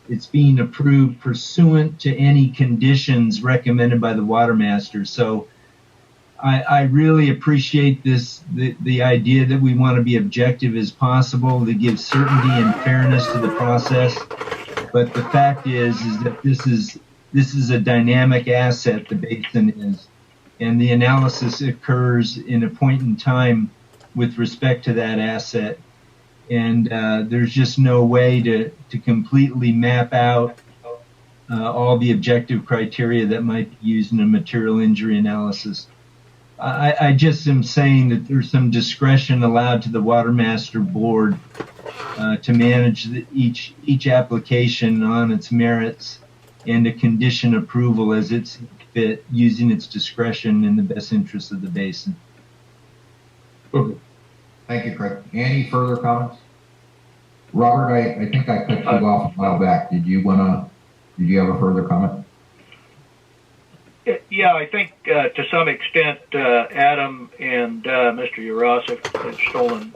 it's being approved pursuant to any conditions recommended by the Watermaster. So I really appreciate the idea that we want to be objective as possible to give certainty and fairness to the process. But the fact is that this is a dynamic asset, the basin is, and the analysis occurs in a point in time with respect to that asset. And there's just no way to completely map out all the objective criteria that might be used in a material injury analysis. I just am saying that there's some discretion allowed to the Watermaster Board to manage each application on its merits and to condition approval as it's fit, using its discretion in the best interest of the basin. Thank you, Craig. Any further comments? Robert, I think I cut you off a while back. Did you have a further comment? Yeah, I think to some extent Adam and Mr. Yurosek have stolen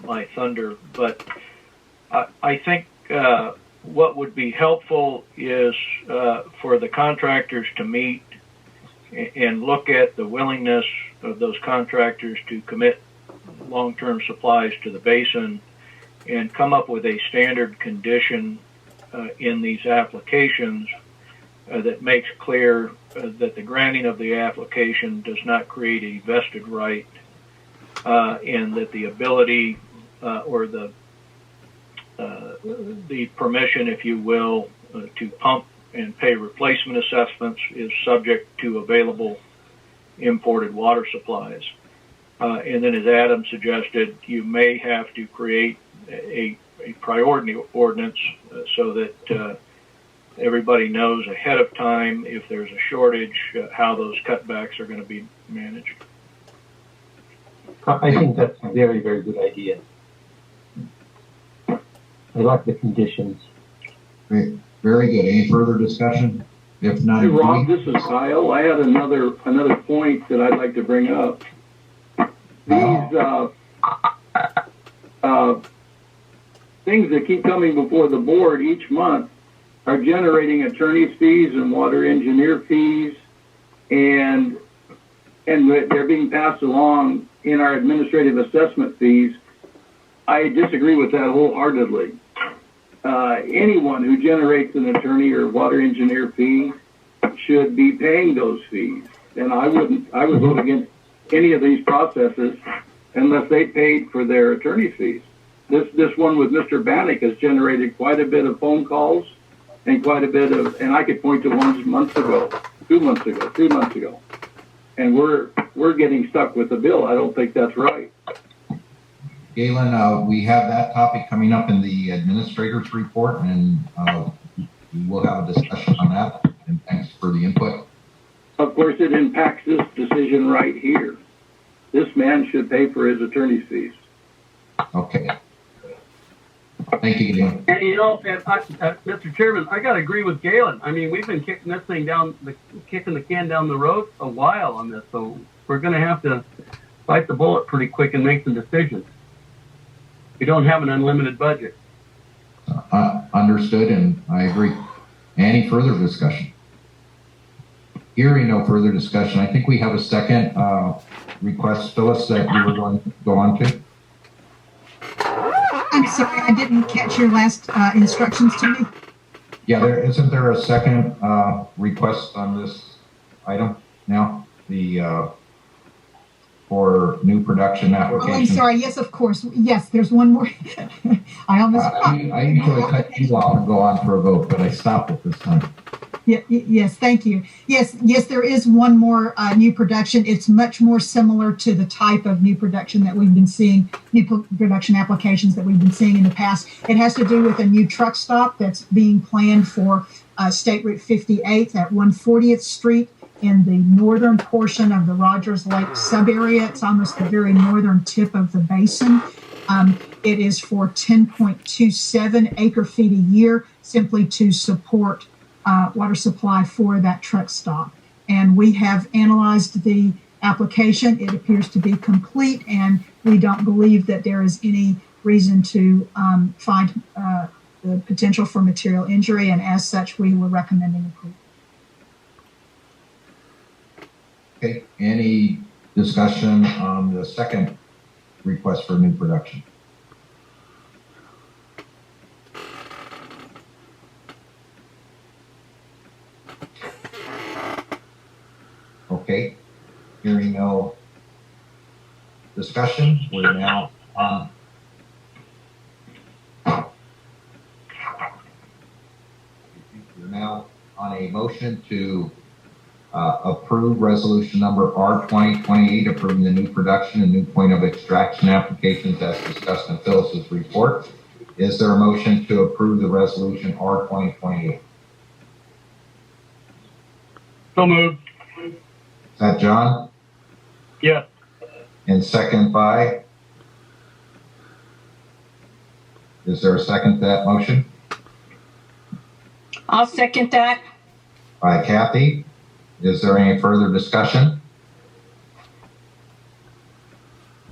my thunder, but I think what would be helpful is for the contractors to meet and look at the willingness of those contractors to commit long-term supplies to the basin and come up with a standard condition in these applications that makes clear that the granting of the application does not create a vested right, and that the ability or the permission, if you will, to pump and pay replacement assessments is subject to available imported water supplies. And then, as Adam suggested, you may have to create a priority ordinance so that everybody knows ahead of time if there's a shortage, how those cutbacks are going to be managed. I think that's a very, very good idea. I like the conditions. Great. Very good. Any further discussion? If not, hey, Rob, this is Kyle. I had another point that I'd like to bring up. These things that keep coming before the board each month are generating attorney's fees and water engineer fees, and they're being passed along in our administrative assessment fees. I disagree with that wholeheartedly. Anyone who generates an attorney or water engineer fee should be paying those fees, and I would vote against any of these processes unless they paid for their attorney fees. This one with Mr. Bannock has generated quite a bit of phone calls and quite a bit of, and I could point to ones months ago, 2 months ago, 3 months ago, and we're getting stuck with the bill. I don't think that's right. Galen, we have that topic coming up in the administrator's report, and we'll have a discussion on that. And thanks for the input. Of course, it impacts this decision right here. This man should pay for his attorney's fees. Okay. Thank you, Galen. And Mr. Chairman, I got to agree with Galen. I mean, we've been kicking this thing kicking the can down the road a while on this, so we're going to have to bite the bullet pretty quick and make some decisions. We don't have an unlimited budget. Understood, and I agree. Any further discussion? Hearing no further discussion, I think we have a second request, Phyllis, that you were going to go on to. I'm sorry, I didn't catch your last instructions to me. Yeah, isn't there a second request on this item now? The for new production application. Oh, I'm sorry. Yes, of course. Yes, there's one more. I almost. I usually cut you off and go on for a vote, but I stopped it this time. Yes, thank you. Yes, there is one more new production. It's much more similar to the type of new production that we've been seeing, production applications that we've been seeing in the past. It has to do with a new truck stop that's being planned for State Route 58 at 140th Street in the northern portion of the Rogers Lake subarea. It's almost the very northern tip of the basin. It is for 10.27 acre feet a year, simply to support water supply for that truck stop. And we have analyzed the application. It appears to be complete, and we don't believe that there is any reason to find the potential for material injury, and as such, we were recommending approval. Okay, any discussion on the second request for new production? Okay, hearing no discussion, we're now on a motion to approve resolution number R2028, approving the new production and new point of extraction applications as discussed in Phyllis's report. Is there a motion to approve the resolution R2028? So moved. Is that John? Yes. And second by? Is there a second to that motion? I'll second that. By Kathy. Is there any further discussion?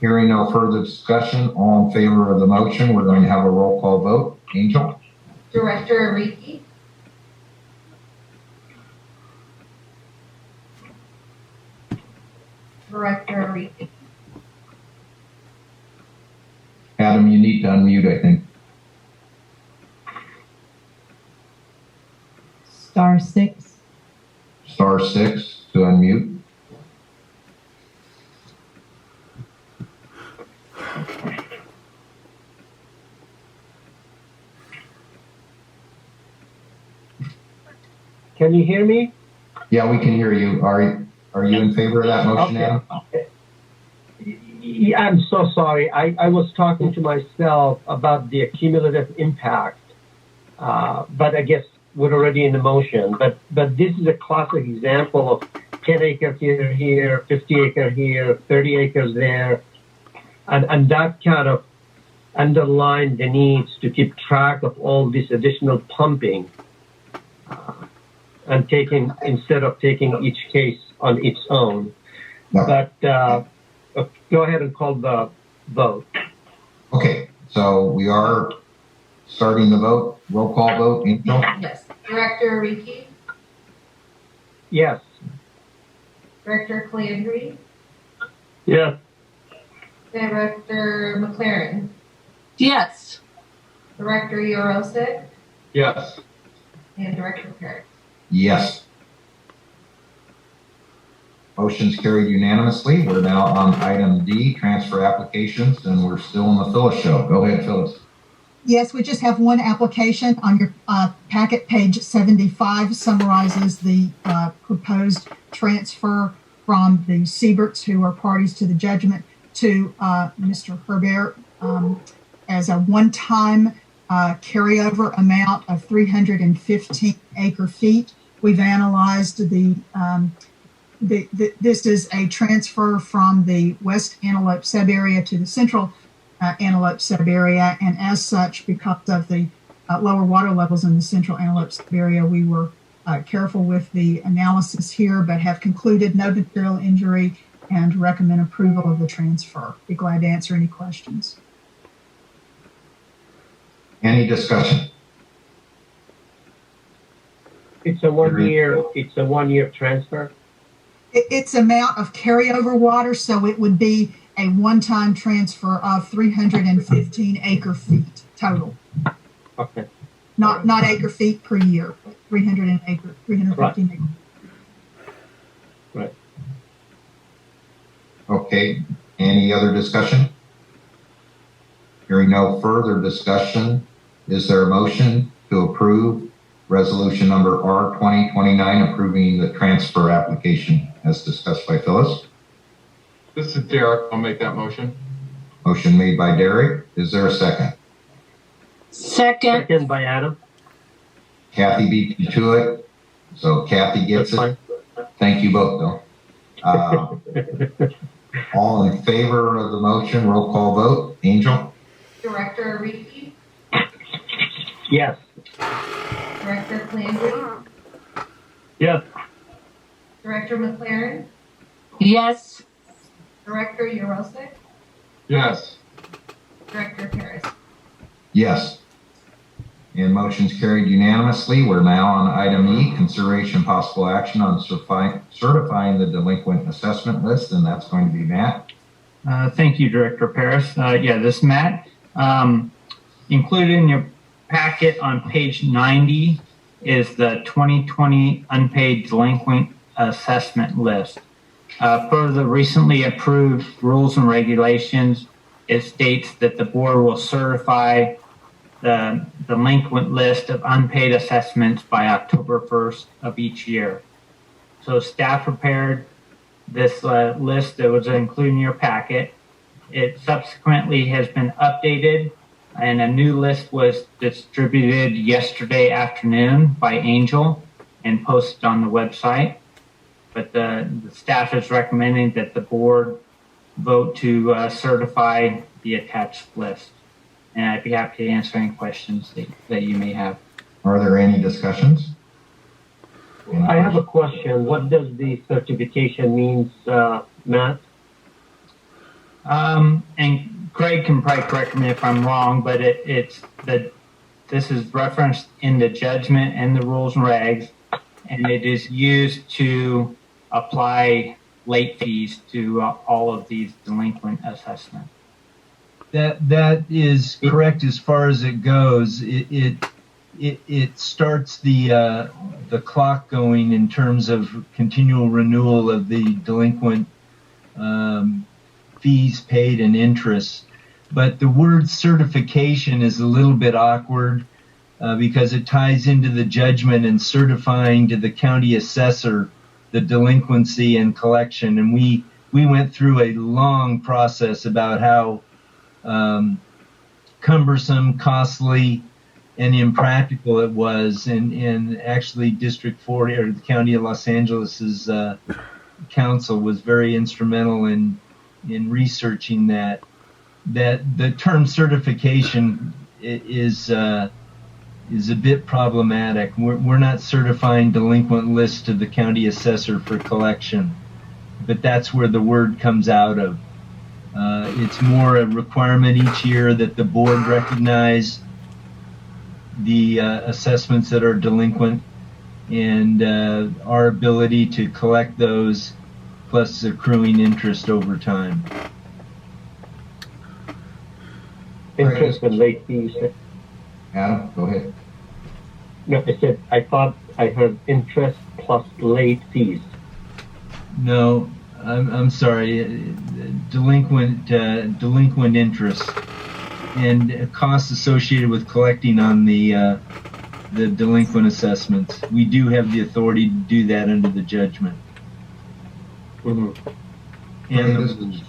Hearing no further discussion, all in favor of the motion, we're going to have a roll call vote. Angel? Director Ariki? Director Ariki? Adam, you need to unmute, I think. *6. *6 to unmute. Can you hear me? Yeah, we can hear you. Are you in favor of that motion, Okay. Adam? Yeah, I'm so sorry. I was talking to myself about the cumulative impact, but I guess we're already in the motion. But this is a classic example of 10 acres here, 50 acres here, 30 acres there, and that kind of underlined the needs to keep track of all this additional pumping, and instead of taking each case on its own. No. But go ahead and call the vote. Okay, so we are starting the vote. Roll call vote. Angel? Yes. Director Ariki? Yes. Director Calandri? Yes. Director Maclaren? Yes. Director Yurosek? Yes. And Director Parris? Yes. Motion's carried unanimously. We're now on item D, transfer applications, and we're still in the Phyllis show. Go ahead, Phyllis. Yes, we just have one application on your packet. Page 75 summarizes the proposed transfer from the Sieberts, who are parties to the judgment, to Mr. Herbert as a one-time carryover amount of 315 acre feet. We've analyzed this is a transfer from the West Antelope subarea to the Central Antelope subarea, and as such, because of the lower water levels in the Central Antelope subarea, we were careful with the analysis here, but have concluded no material injury and recommend approval of the transfer. Be glad to answer any questions. Any discussion? It's a 1 year. It's a 1 year transfer. It's amount of carryover water, so it would be a one-time transfer of 315 acre feet total. Okay. Not acre feet per year, 315 Right. acre. Right. Okay. Any other discussion? Hearing no further discussion, is there a motion to approve Resolution number R 2029 approving the transfer application as discussed by Phyllis. This is Derek. I'll make that motion. Motion made by Derek. Is there a second? Second. Second by Adam. Kathy beat you to it, so Kathy gets That's it. Thank you both, though. All in favor of the motion, roll call vote. Angel? Director Ariki, Yes. Director Calandri, Yes. Director Maclaren, Yes. Director Yurosek, Yes. Director Parris. Yes. And motion's carried unanimously. We're now on item E, consideration possible action on certifying the delinquent assessment list, and that's going to be Matt. Thank you, Director Parris. Yeah, this is Matt. Included in your packet on page 90 is the 2020 unpaid delinquent assessment list. Per the recently approved rules and regulations, it states that the board will certify the delinquent list of unpaid assessments by October 1st of each year. So staff prepared this list that was included in your packet. It subsequently has been updated, and a new list was distributed yesterday afternoon by Angel and posted on the website. But the staff is recommending that the board vote to certify the attached list. And I'd be happy to answer any questions that you may have. Are there any discussions? I have a question. What does the certification mean, Matt? And Greg can probably correct me if I'm wrong, but this is referenced in the judgment and the rules and regs, and it is used to apply late fees to all of these delinquent assessments. That is correct as far as it goes. It starts the clock going in terms of continual renewal of the delinquent fees paid and interest. But the word certification is a little bit awkward because it ties into the judgment and certifying to the county assessor the delinquency and collection. And we went through a long process about how cumbersome, costly, and impractical it was, and actually District 40 or the County of Los Angeles's counsel was very instrumental in researching that the term certification is a bit problematic. We're not certifying delinquent lists to the county assessor for collection, but that's where the word comes out of. It's more a requirement each year that the board recognize the assessments that are delinquent and our ability to collect those plus accruing interest over time. Interest and late fees. Adam, go ahead. No, I thought I heard interest plus late fees. No, I'm sorry. Delinquent interest and costs associated with collecting on the delinquent assessments. We do have the authority to do that under the judgment. Mm-hmm. And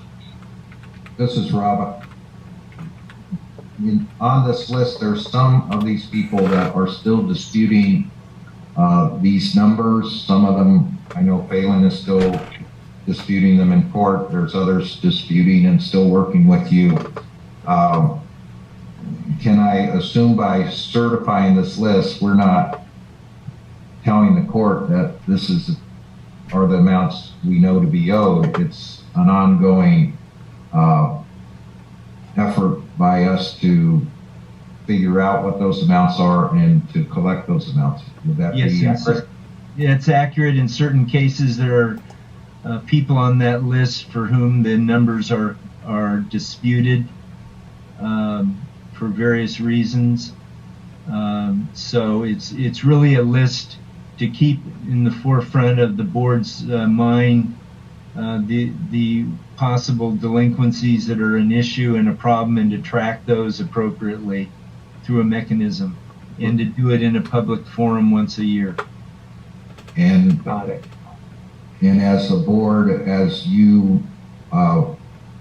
this is Rob. On this list, there's some of these people that are still disputing these numbers. Some of them, I know Phelan is still disputing them in court. There's others disputing and still working with you. Can I assume by certifying this list, we're not telling the court that this are the amounts we know to be owed? It's an ongoing effort by us to figure out what those amounts are and to collect those amounts. Would that be accurate? It's accurate. In certain cases, there are people on that list for whom the numbers are disputed for various reasons. So it's really a list to keep in the forefront of the board's mind the possible delinquencies that are an issue and a problem, and to track those appropriately through a mechanism. and to do it in a public forum once a year. And Got it. And as a board, as you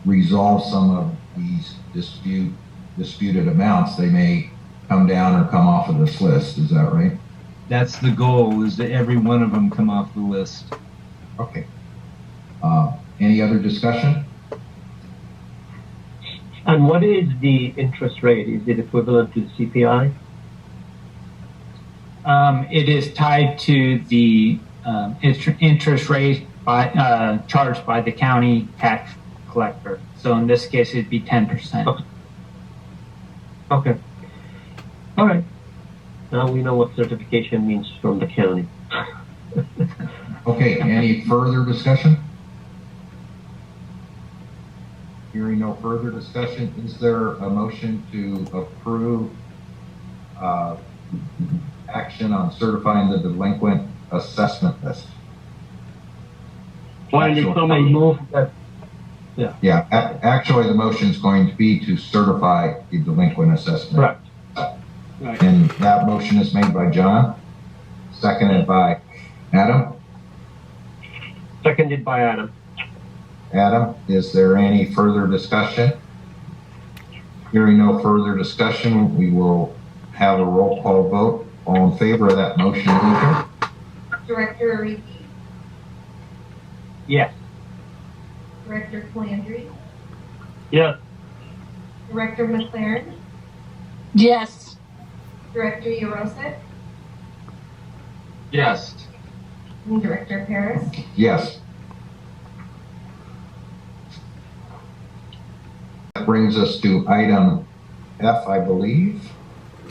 resolve some of these disputed amounts, they may come down or come off of this list. Is that right? That's the goal, is that every one of them come off the list. Okay. Any other discussion? And what is the interest rate? Is it equivalent to the CPI? It is tied to the interest rate charged by the county tax collector. So in this case, it'd be 10%. Okay. All right. Now we know what certification means from the county. Okay, any further discussion? Hearing no further discussion, is there a motion to approve action on certifying the delinquent assessment list? Actually, the motion is going to be to certify the delinquent assessment. Right. And that motion is made by John, seconded by Adam. Seconded by Adam. Adam, is there any further discussion? Hearing no further discussion, we will have a roll call vote. All in favor of that motion, Luther? Director Ariki, Yes. Director Calandri, Yes. Director Maclaren, Yes. Director Yurosek, Yes. and Director Parris. Yes. That brings us to item F, I believe.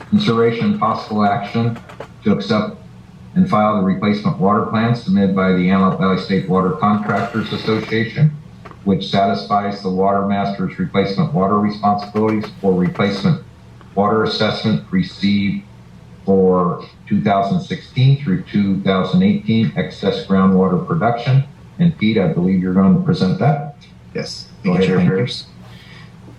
Consideration possible action to accept and file the replacement water plan submitted by the Antelope Valley State Water Contractors Association, which satisfies the Watermaster's replacement water responsibilities for replacement water assessment received for 2016 through 2018 excess groundwater production. And Pete, I believe you're going to present that. Yes, Go ahead, Chair thank you. Parris.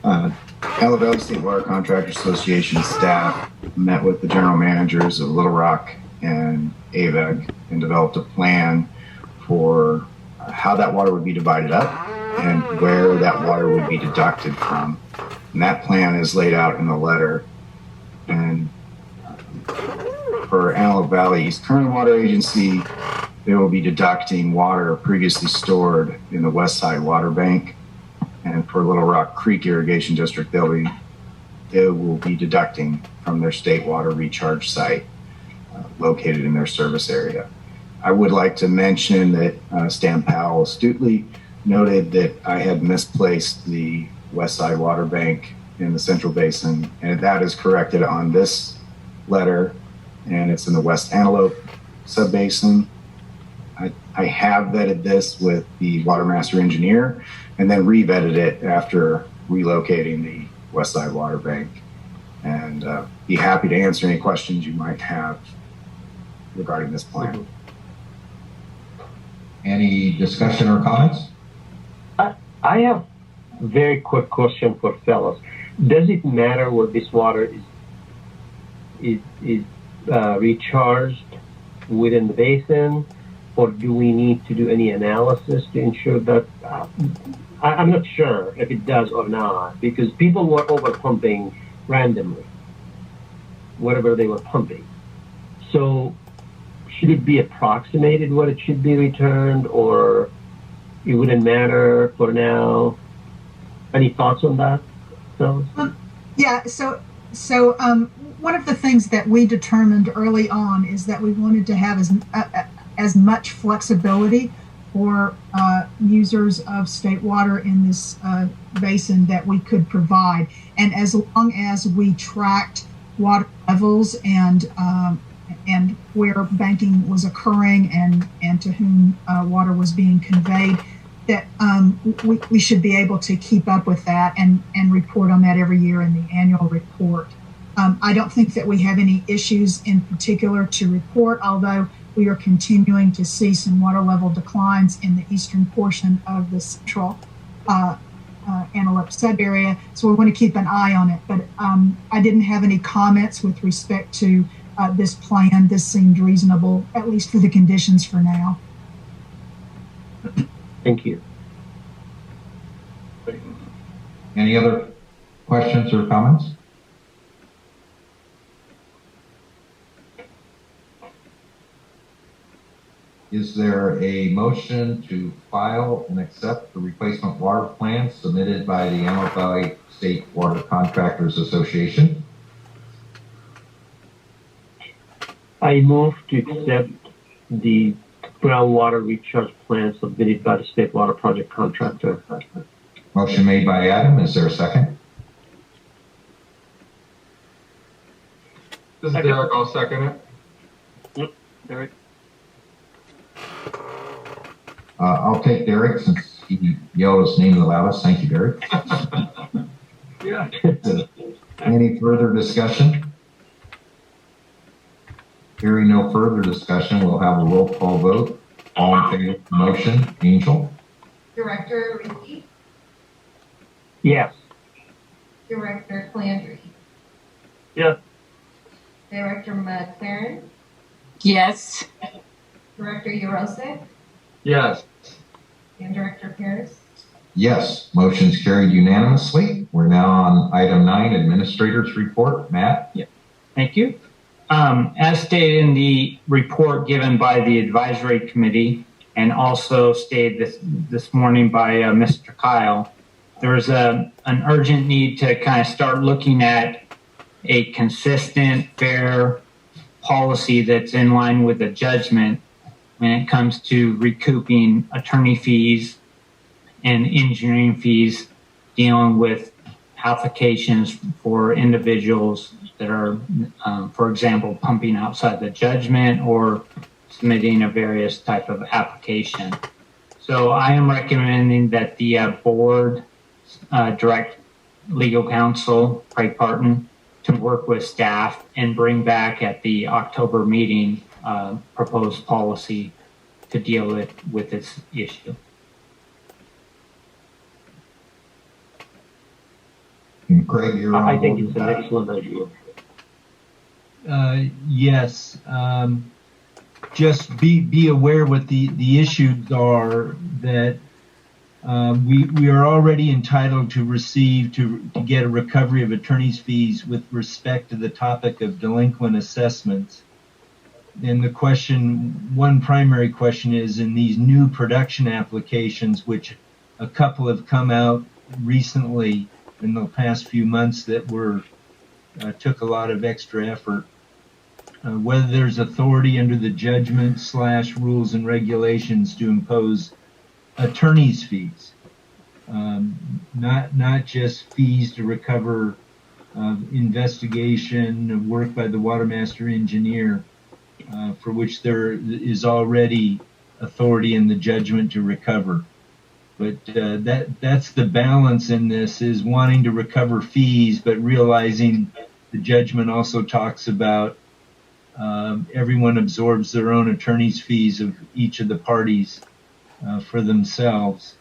Antelope Valley State Water Contractors Association staff met with the general managers of Little Rock and AVEG and developed a plan for how that water would be divided up and where that water would be deducted from. And that plan is laid out in the letter. And for Antelope Valley East Current Water Agency, they will be deducting water previously stored in the West Side Water Bank. And for Little Rock Creek Irrigation District, they will be deducting from their state water recharge site located in their service area. I would like to mention that Stan Powell astutely noted that I had misplaced the West Side Water Bank in the Central Basin, and that is corrected on this letter, and it's in the West Antelope subbasin. I have vetted this with the Watermaster engineer and then re-vetted it after relocating the West Side Water Bank, and be happy to answer any questions you might have regarding this plan. Any discussion or comments? I have a very quick question for fellows. Does it matter where this water is recharged within the basin, or do we need to do any analysis to ensure that? I'm not sure if it does or not, because people were over pumping randomly, whatever they were pumping. So should it be approximated what it should be returned, or it wouldn't matter for now? Any thoughts on that? Yeah, so one of the things that we determined early on is that we wanted to have as much flexibility for users of state water in this basin that we could provide. And as long as we tracked water levels and where banking was occurring and to whom water was being conveyed, that we should be able to keep up with that and report on that every year in the annual report. I don't think that we have any issues in particular to report, although we are continuing to see some water level declines in the eastern portion of the central Antelope sub area. So we want to keep an eye on it. But I didn't have any comments with respect to this plan. This seemed reasonable, at least for the conditions for now. Thank you. Any other questions or comments? Is there a motion to file and accept the replacement water plan submitted by the Antelope Valley State Water Contractors Association? I move to accept the groundwater recharge plan submitted by the State Water Project Contractor. Motion made by Adam. Is there a second? This is Derek. I'll second it. Yep, Derek. I'll take Derek since he yelled his name the loudest. Thank you, Derek. Yeah. Any further discussion? Hearing no further discussion, we'll have a roll call vote. All in favor of the motion? Angel? Director Ariki? Yes. Director Calandri? Yes. Director Maclaren? Yes. Director Yurosek? Yes. And Director Parris? Yes, motion's carried unanimously. We're now on item 9, Administrator's Report. Matt? Yeah. Thank you. As stated in the report given by the advisory committee and also stated this morning by Mr. Kyle, there's an urgent need to kind of start looking at a consistent, fair policy that's in line with the judgment when it comes to recouping attorney fees and engineering fees dealing with applications for individuals that are, for example, pumping outside the judgment or submitting a various type of application. So I am recommending that the board direct legal counsel, Craig Parton, to work with staff and bring back at the October meeting proposed policy to deal with this issue. And Craig, you're on. I think it's an excellent idea. Yes. Just be aware what the issues are that we are already entitled to receive to get a recovery of attorney's fees with respect to the topic of delinquent assessments. And the question, one primary question is in these new production applications, which a couple have come out recently in the past few months that took a lot of extra effort. Whether there's authority under the judgment / rules and regulations to impose attorney's fees, not just fees to recover investigation work by the Watermaster engineer, for which there is already authority in the judgment to recover. But that's the balance in this, is wanting to recover fees, but realizing the judgment also talks about everyone absorbs their own attorney's fees of each of the parties for themselves.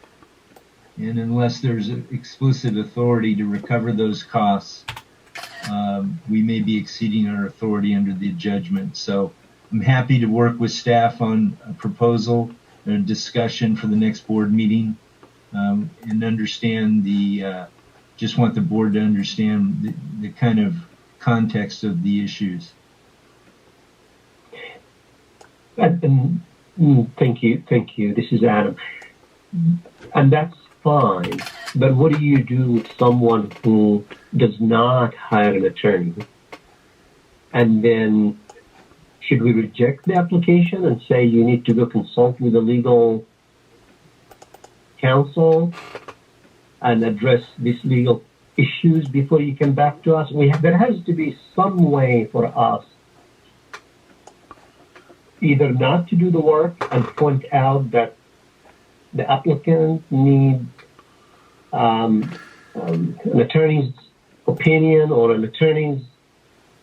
And unless there's explicit authority to recover those costs, we may be exceeding our authority under the judgment. So I'm happy to work with staff on a proposal and a discussion for the next board meeting, and understand just want the board to understand the kind of context of the issues. Thank you. This is Adam. And that's fine, but what do you do with someone who does not hire an attorney? And then should we reject the application and say you need to go consult with a legal counsel and address these legal issues before you come back to us? There has to be some way for us either not to do the work and point out that the applicant needs an attorney's opinion or an attorney's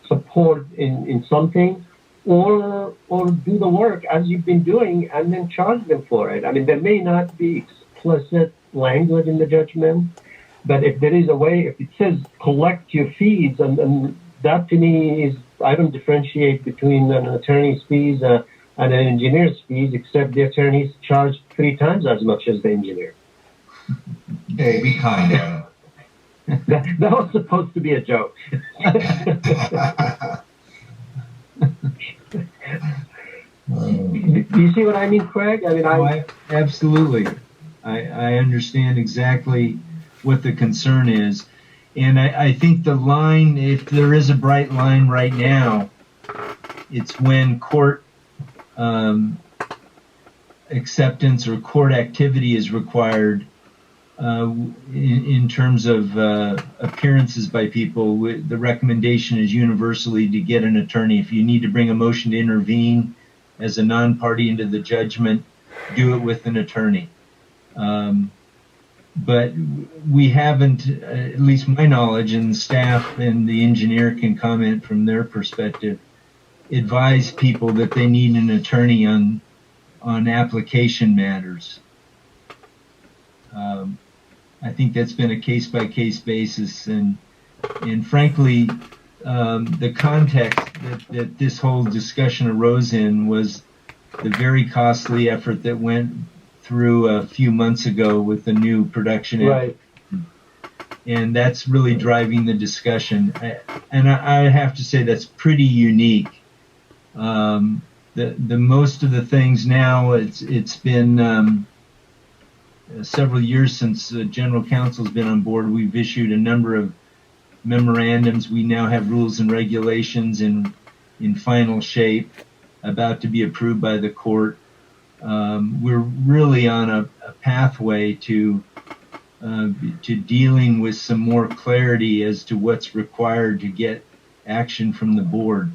support in something, or do the work as you've been doing and then charge them for it. I mean, there may not be explicit language in the judgment, But if there is a way, if it says collect your fees, and that to me is, I don't differentiate between an attorney's fees and an engineer's fees, except the attorneys charge 3 times as much as the engineer. Hey, be kind, Adam. That was supposed to be a joke. Do you see what I mean, Craig? I mean, absolutely. I understand exactly what the concern is. And I think the line, if there is a bright line right now, it's when court acceptance or court activity is required in terms of appearances by people. The recommendation is universally to get an attorney. If you need to bring a motion to intervene as a non-party into the judgment, do it with an attorney. But we haven't, at least my knowledge, and the staff and the engineer can comment from their perspective, advise people that they need an attorney on application matters. I think that's been a case-by-case basis, and frankly, the context that this whole discussion arose in was the very costly effort that went through a few months ago with the new production. Right. And that's really driving the discussion. And I have to say that's pretty unique. The most of the things now, it's been several years since General Counsel's been on board. We've issued a number of memorandums. We now have rules and regulations in final shape, about to be approved by the court. We're really on a pathway to dealing with some more clarity as to what's required to get action from the board.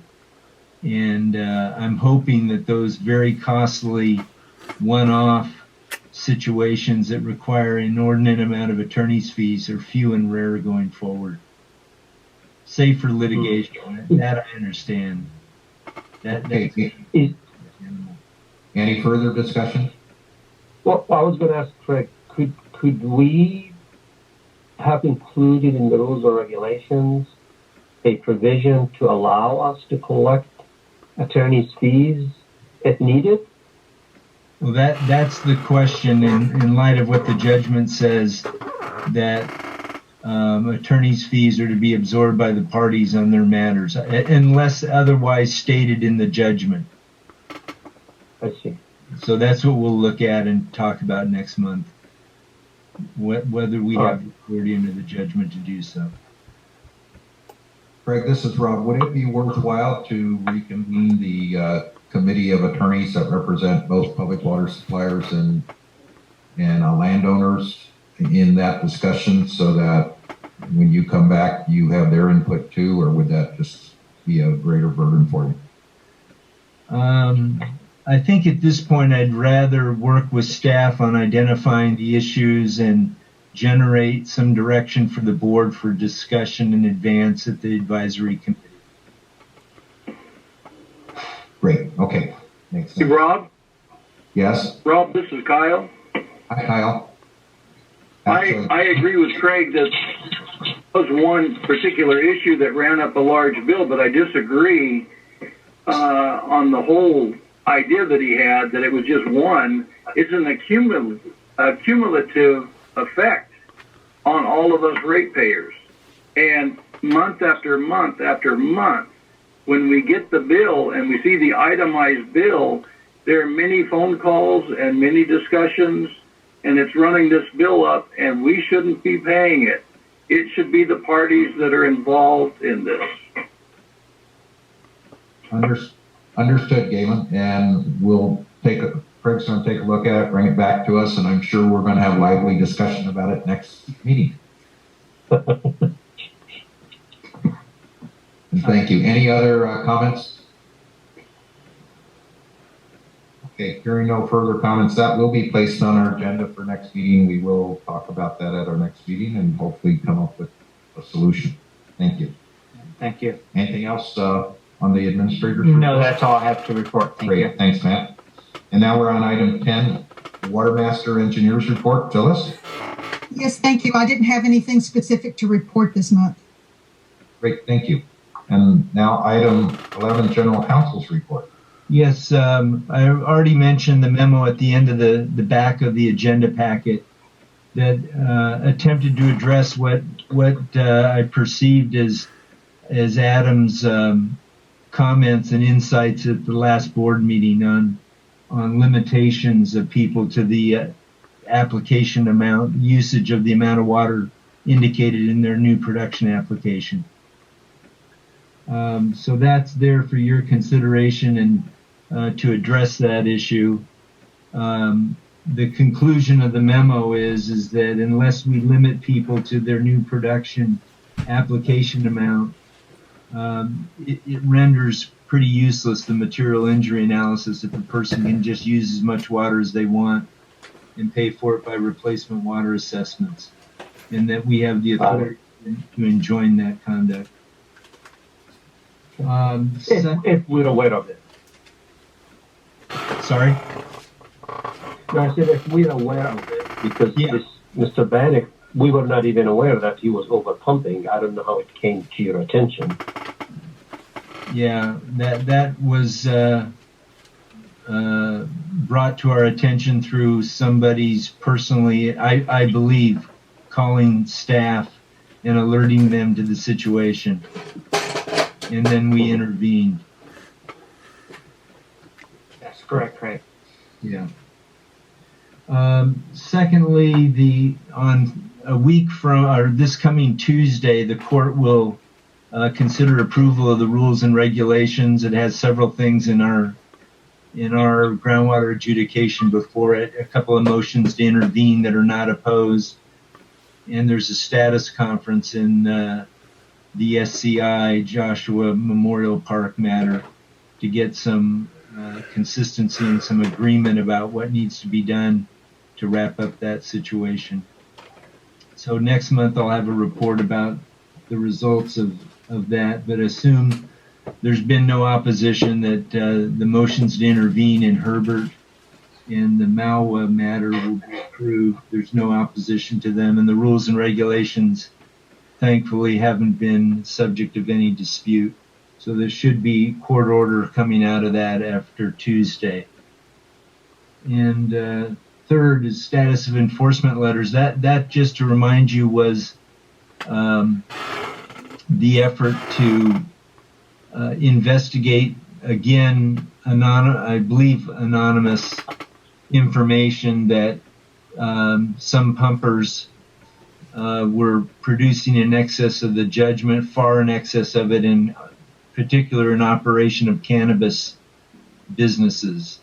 And I'm hoping that those very costly one-off situations that require an inordinate amount of attorney's fees are few and rare going forward. Safer litigation, that I understand. Any further discussion? Well, I was going to ask Craig, could we have included in the rules or regulations a provision to allow us to collect attorney's fees if needed? Well, that's the question in light of what the judgment says, that attorney's fees are to be absorbed by the parties on their matters, unless otherwise stated in the judgment. I see. So that's what we'll look at and talk about next month, whether we have the authority under the judgment to do so. Craig, this is Rob. Would it be worthwhile to reconvene the committee of attorneys that represent both public water suppliers and landowners in that discussion, so that when you come back, you have their input too, or would that just be a greater burden for you? I think at this point, I'd rather work with staff on identifying the issues and generate some direction for the board for discussion in advance at the advisory committee. Great. Okay. Makes sense. Hey, Rob? Yes? Rob, this is Kyle. Hi, Kyle. I agree with Craig that was one particular issue that ran up a large bill, but I disagree on the whole idea that he had, that it was just one. It's a cumulative effect on all of us ratepayers. And month after month after month, when we get the bill and we see the itemized bill, there are many phone calls and many discussions, and it's running this bill up, and we shouldn't be paying it. It should be the parties that are involved in this. Understood, Galen, and Craig's going to take a look at it, bring it back to us, and I'm sure we're going to have lively discussion about it next meeting. Thank you. Any other comments? Okay, hearing no further comments, that will be placed on our agenda for next meeting. We will talk about that at our next meeting and hopefully come up with a solution. Thank you. Thank you. Anything else on the administrator's report? No, that's all I have to report. Thank you. Thanks, Matt. And now we're on item 10, Watermaster Engineer's Report. Phyllis? Yes, thank you. I didn't have anything specific to report this month. Great, thank you. And now item 11, General Counsel's report. Yes, I already mentioned the memo at the end of the back of the agenda packet that attempted to address what I perceived as Adam's comments and insights at the last board meeting on limitations of people to the application amount, usage of the amount of water indicated in their new production application. So that's there for your consideration and to address that issue. The conclusion of the memo is that unless we limit people to their new production application amount, it renders pretty useless the material injury analysis if a person can just use as much water as they want and pay for it by replacement water assessments, and that we have the authority to enjoin that conduct. If we're aware of it. Sorry? No, I said if we're aware of it, because Mr. Bannock, we were not even aware that he was over pumping. I don't know how it came to your attention. Yeah, that was brought to our attention through somebody's personally, I believe, calling staff and alerting them to the situation. And then we intervened. That's correct, Craig. Yeah. Secondly, on a week from, or this coming Tuesday, the court will consider approval of the rules and regulations. It has several things in our groundwater adjudication before it, a couple of motions to intervene that are not opposed, and there's a status conference in the SCI Joshua Memorial Park matter to get some consistency and some agreement about what needs to be done to wrap up that situation. So next month I'll have a report about the results of that, but assume there's been no opposition, that the motions to intervene in Herbert and the Malwa matter will be approved. There's no opposition to them, and the rules and regulations thankfully haven't been subject of any dispute. So there should be court order coming out of that after Tuesday. And third is status of enforcement letters. That just to remind you was the effort to investigate again, I believe anonymous information that some pumpers were producing in excess of the judgment, far in excess of it, in particular in operation of cannabis businesses.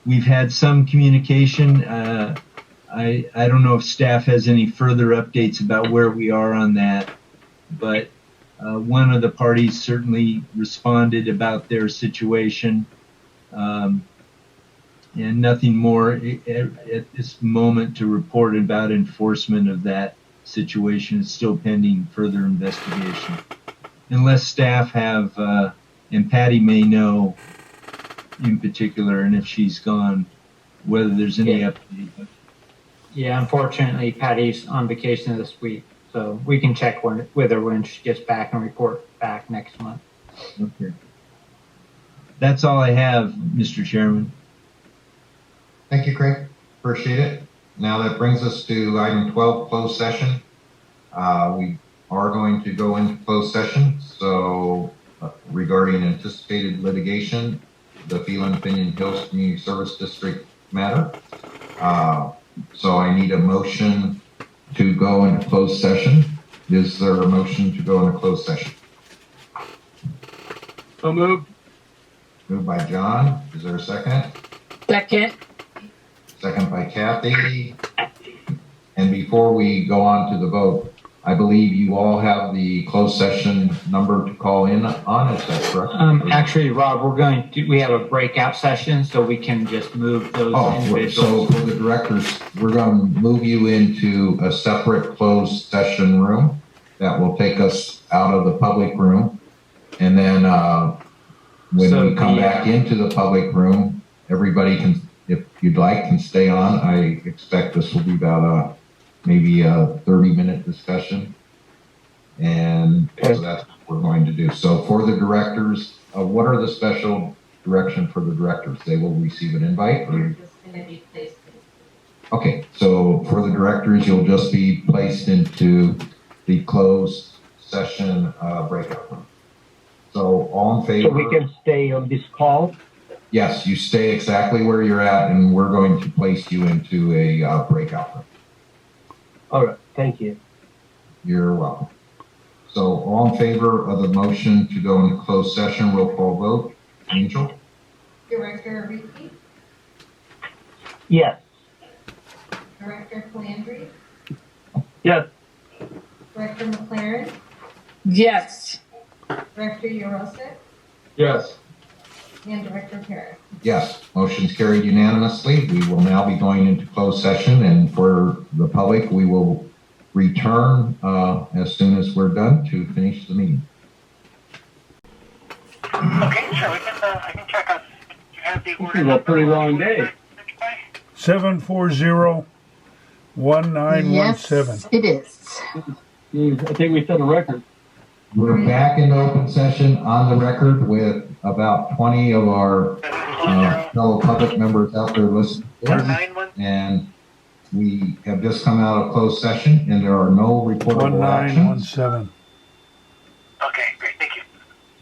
We've had some communication. I don't know if staff has any further updates about where we are on that, but one of the parties certainly responded about their situation, and nothing more at this moment to report about enforcement of that situation. It's still pending further investigation. Unless staff have, and Patty may know in particular, and if she's gone, whether there's any update. Yeah, unfortunately, Patty's on vacation this week, so we can check with her when she gets back and report back next month. Okay. That's all I have, Mr. Chairman. Thank you, Craig. Appreciate it. Now that brings us to item 12, closed session. We are going to go into closed session. So regarding anticipated litigation, the Phelan Pinion Hills Community Service District matter. So I need a motion to go into closed session. Is there a motion to go into closed session? So moved. Moved by John. Is there a second? Second. Second by Kathy. And before we go on to the vote, I believe you all have the closed session number to call in on. Is that correct? Actually, Rob, we have a breakout session, so we can just move those individuals. So for the directors, we're going to move you into a separate closed session room that will take us out of the public room. And then when we come back into the public room, everybody can, if you'd like, can stay on. I expect this will be about maybe a 30-minute discussion. And so that's what we're going to do. So for the directors, what are the special direction for the directors? They will receive an invite? Or? You're just going to be placed in. Okay, so for the directors, you'll just be placed into the closed session breakout room. So all in favor? So we can stay on this call? Yes, you stay exactly where you're at, and we're going to place you into a breakout room. All right, thank you. You're welcome. So all in favor of the motion to go into closed session, roll call vote. Angel? Director Ariki? Yes. Director Calandri? Yes. Director Maclaren? Yes. Director Yurosek? Yes. And Director Parris? Yes, motion's carried unanimously. We will now be going into closed session, and for the public, we will return as soon as we're done to finish the meeting. Okay, sure. I can check on. You have the order. This is a pretty long day. 740-1917. Yes, it is. I think we set a record. We're back in open session on the record with about 20 of our fellow public members out there listening to us. And we have just come out of closed session, and there are no reportable actions. 1917. Okay, great. Thank you.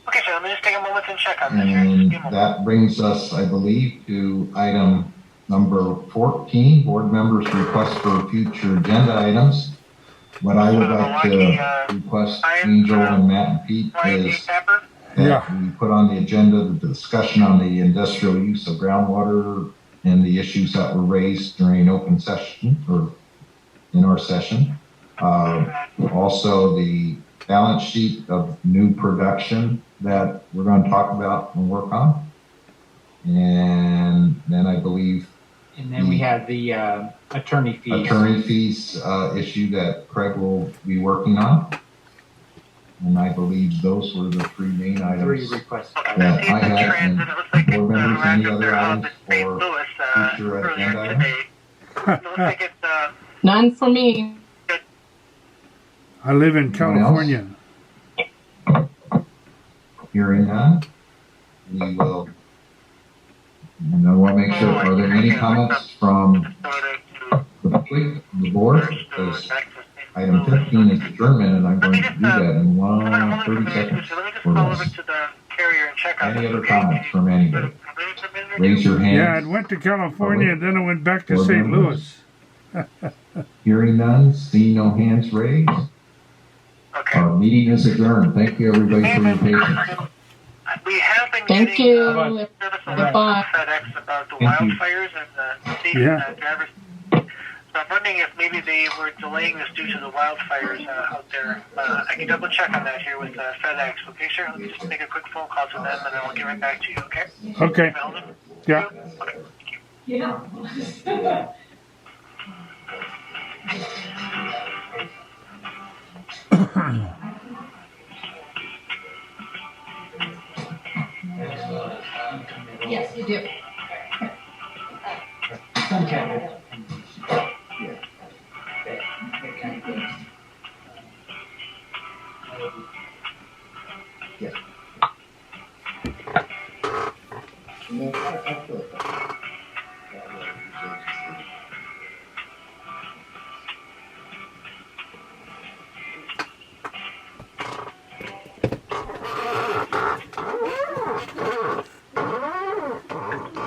Okay, so let me just take a moment and check on this here. And that brings us, I believe, to item number 14, board members' request for future agenda items. What I would like to request Angel and Matt and Pete is that we put on the agenda the discussion on the industrial use of groundwater and the issues that were raised during open session or in our session. Also the balance sheet of new production that we're going to talk about and work on. And then I believe And then we have the attorney fees. Attorney fees issue that Craig will be working on. And I believe those were the three main items requests that I had. And board members, any other items for future agenda items? None for me. I live in California. Hearing none, we will. And I want to make sure, are there any comments from the public, the board? Because item 15 is adjournment, and I'm going to do that in 30 seconds or less. Any other comments from anybody? Raise your hand. Yeah, I went to California and then I went back to St. Louis. Hearing none, see no hands raised. Our meeting is adjourned. Thank you, everybody, for your patience. We have been Thank getting you. service Goodbye. from FedEx about the Thank you. wildfires and the safety drivers. So I'm wondering if maybe they were delaying this due to the wildfires out there. I can double check on that here with FedEx. Okay, sure. Let me just make a quick phone call to them, and then I'll get right back to you. Okay? Okay. Yeah. Okay. Thank you. Yeah. Yes, you do. Yeah.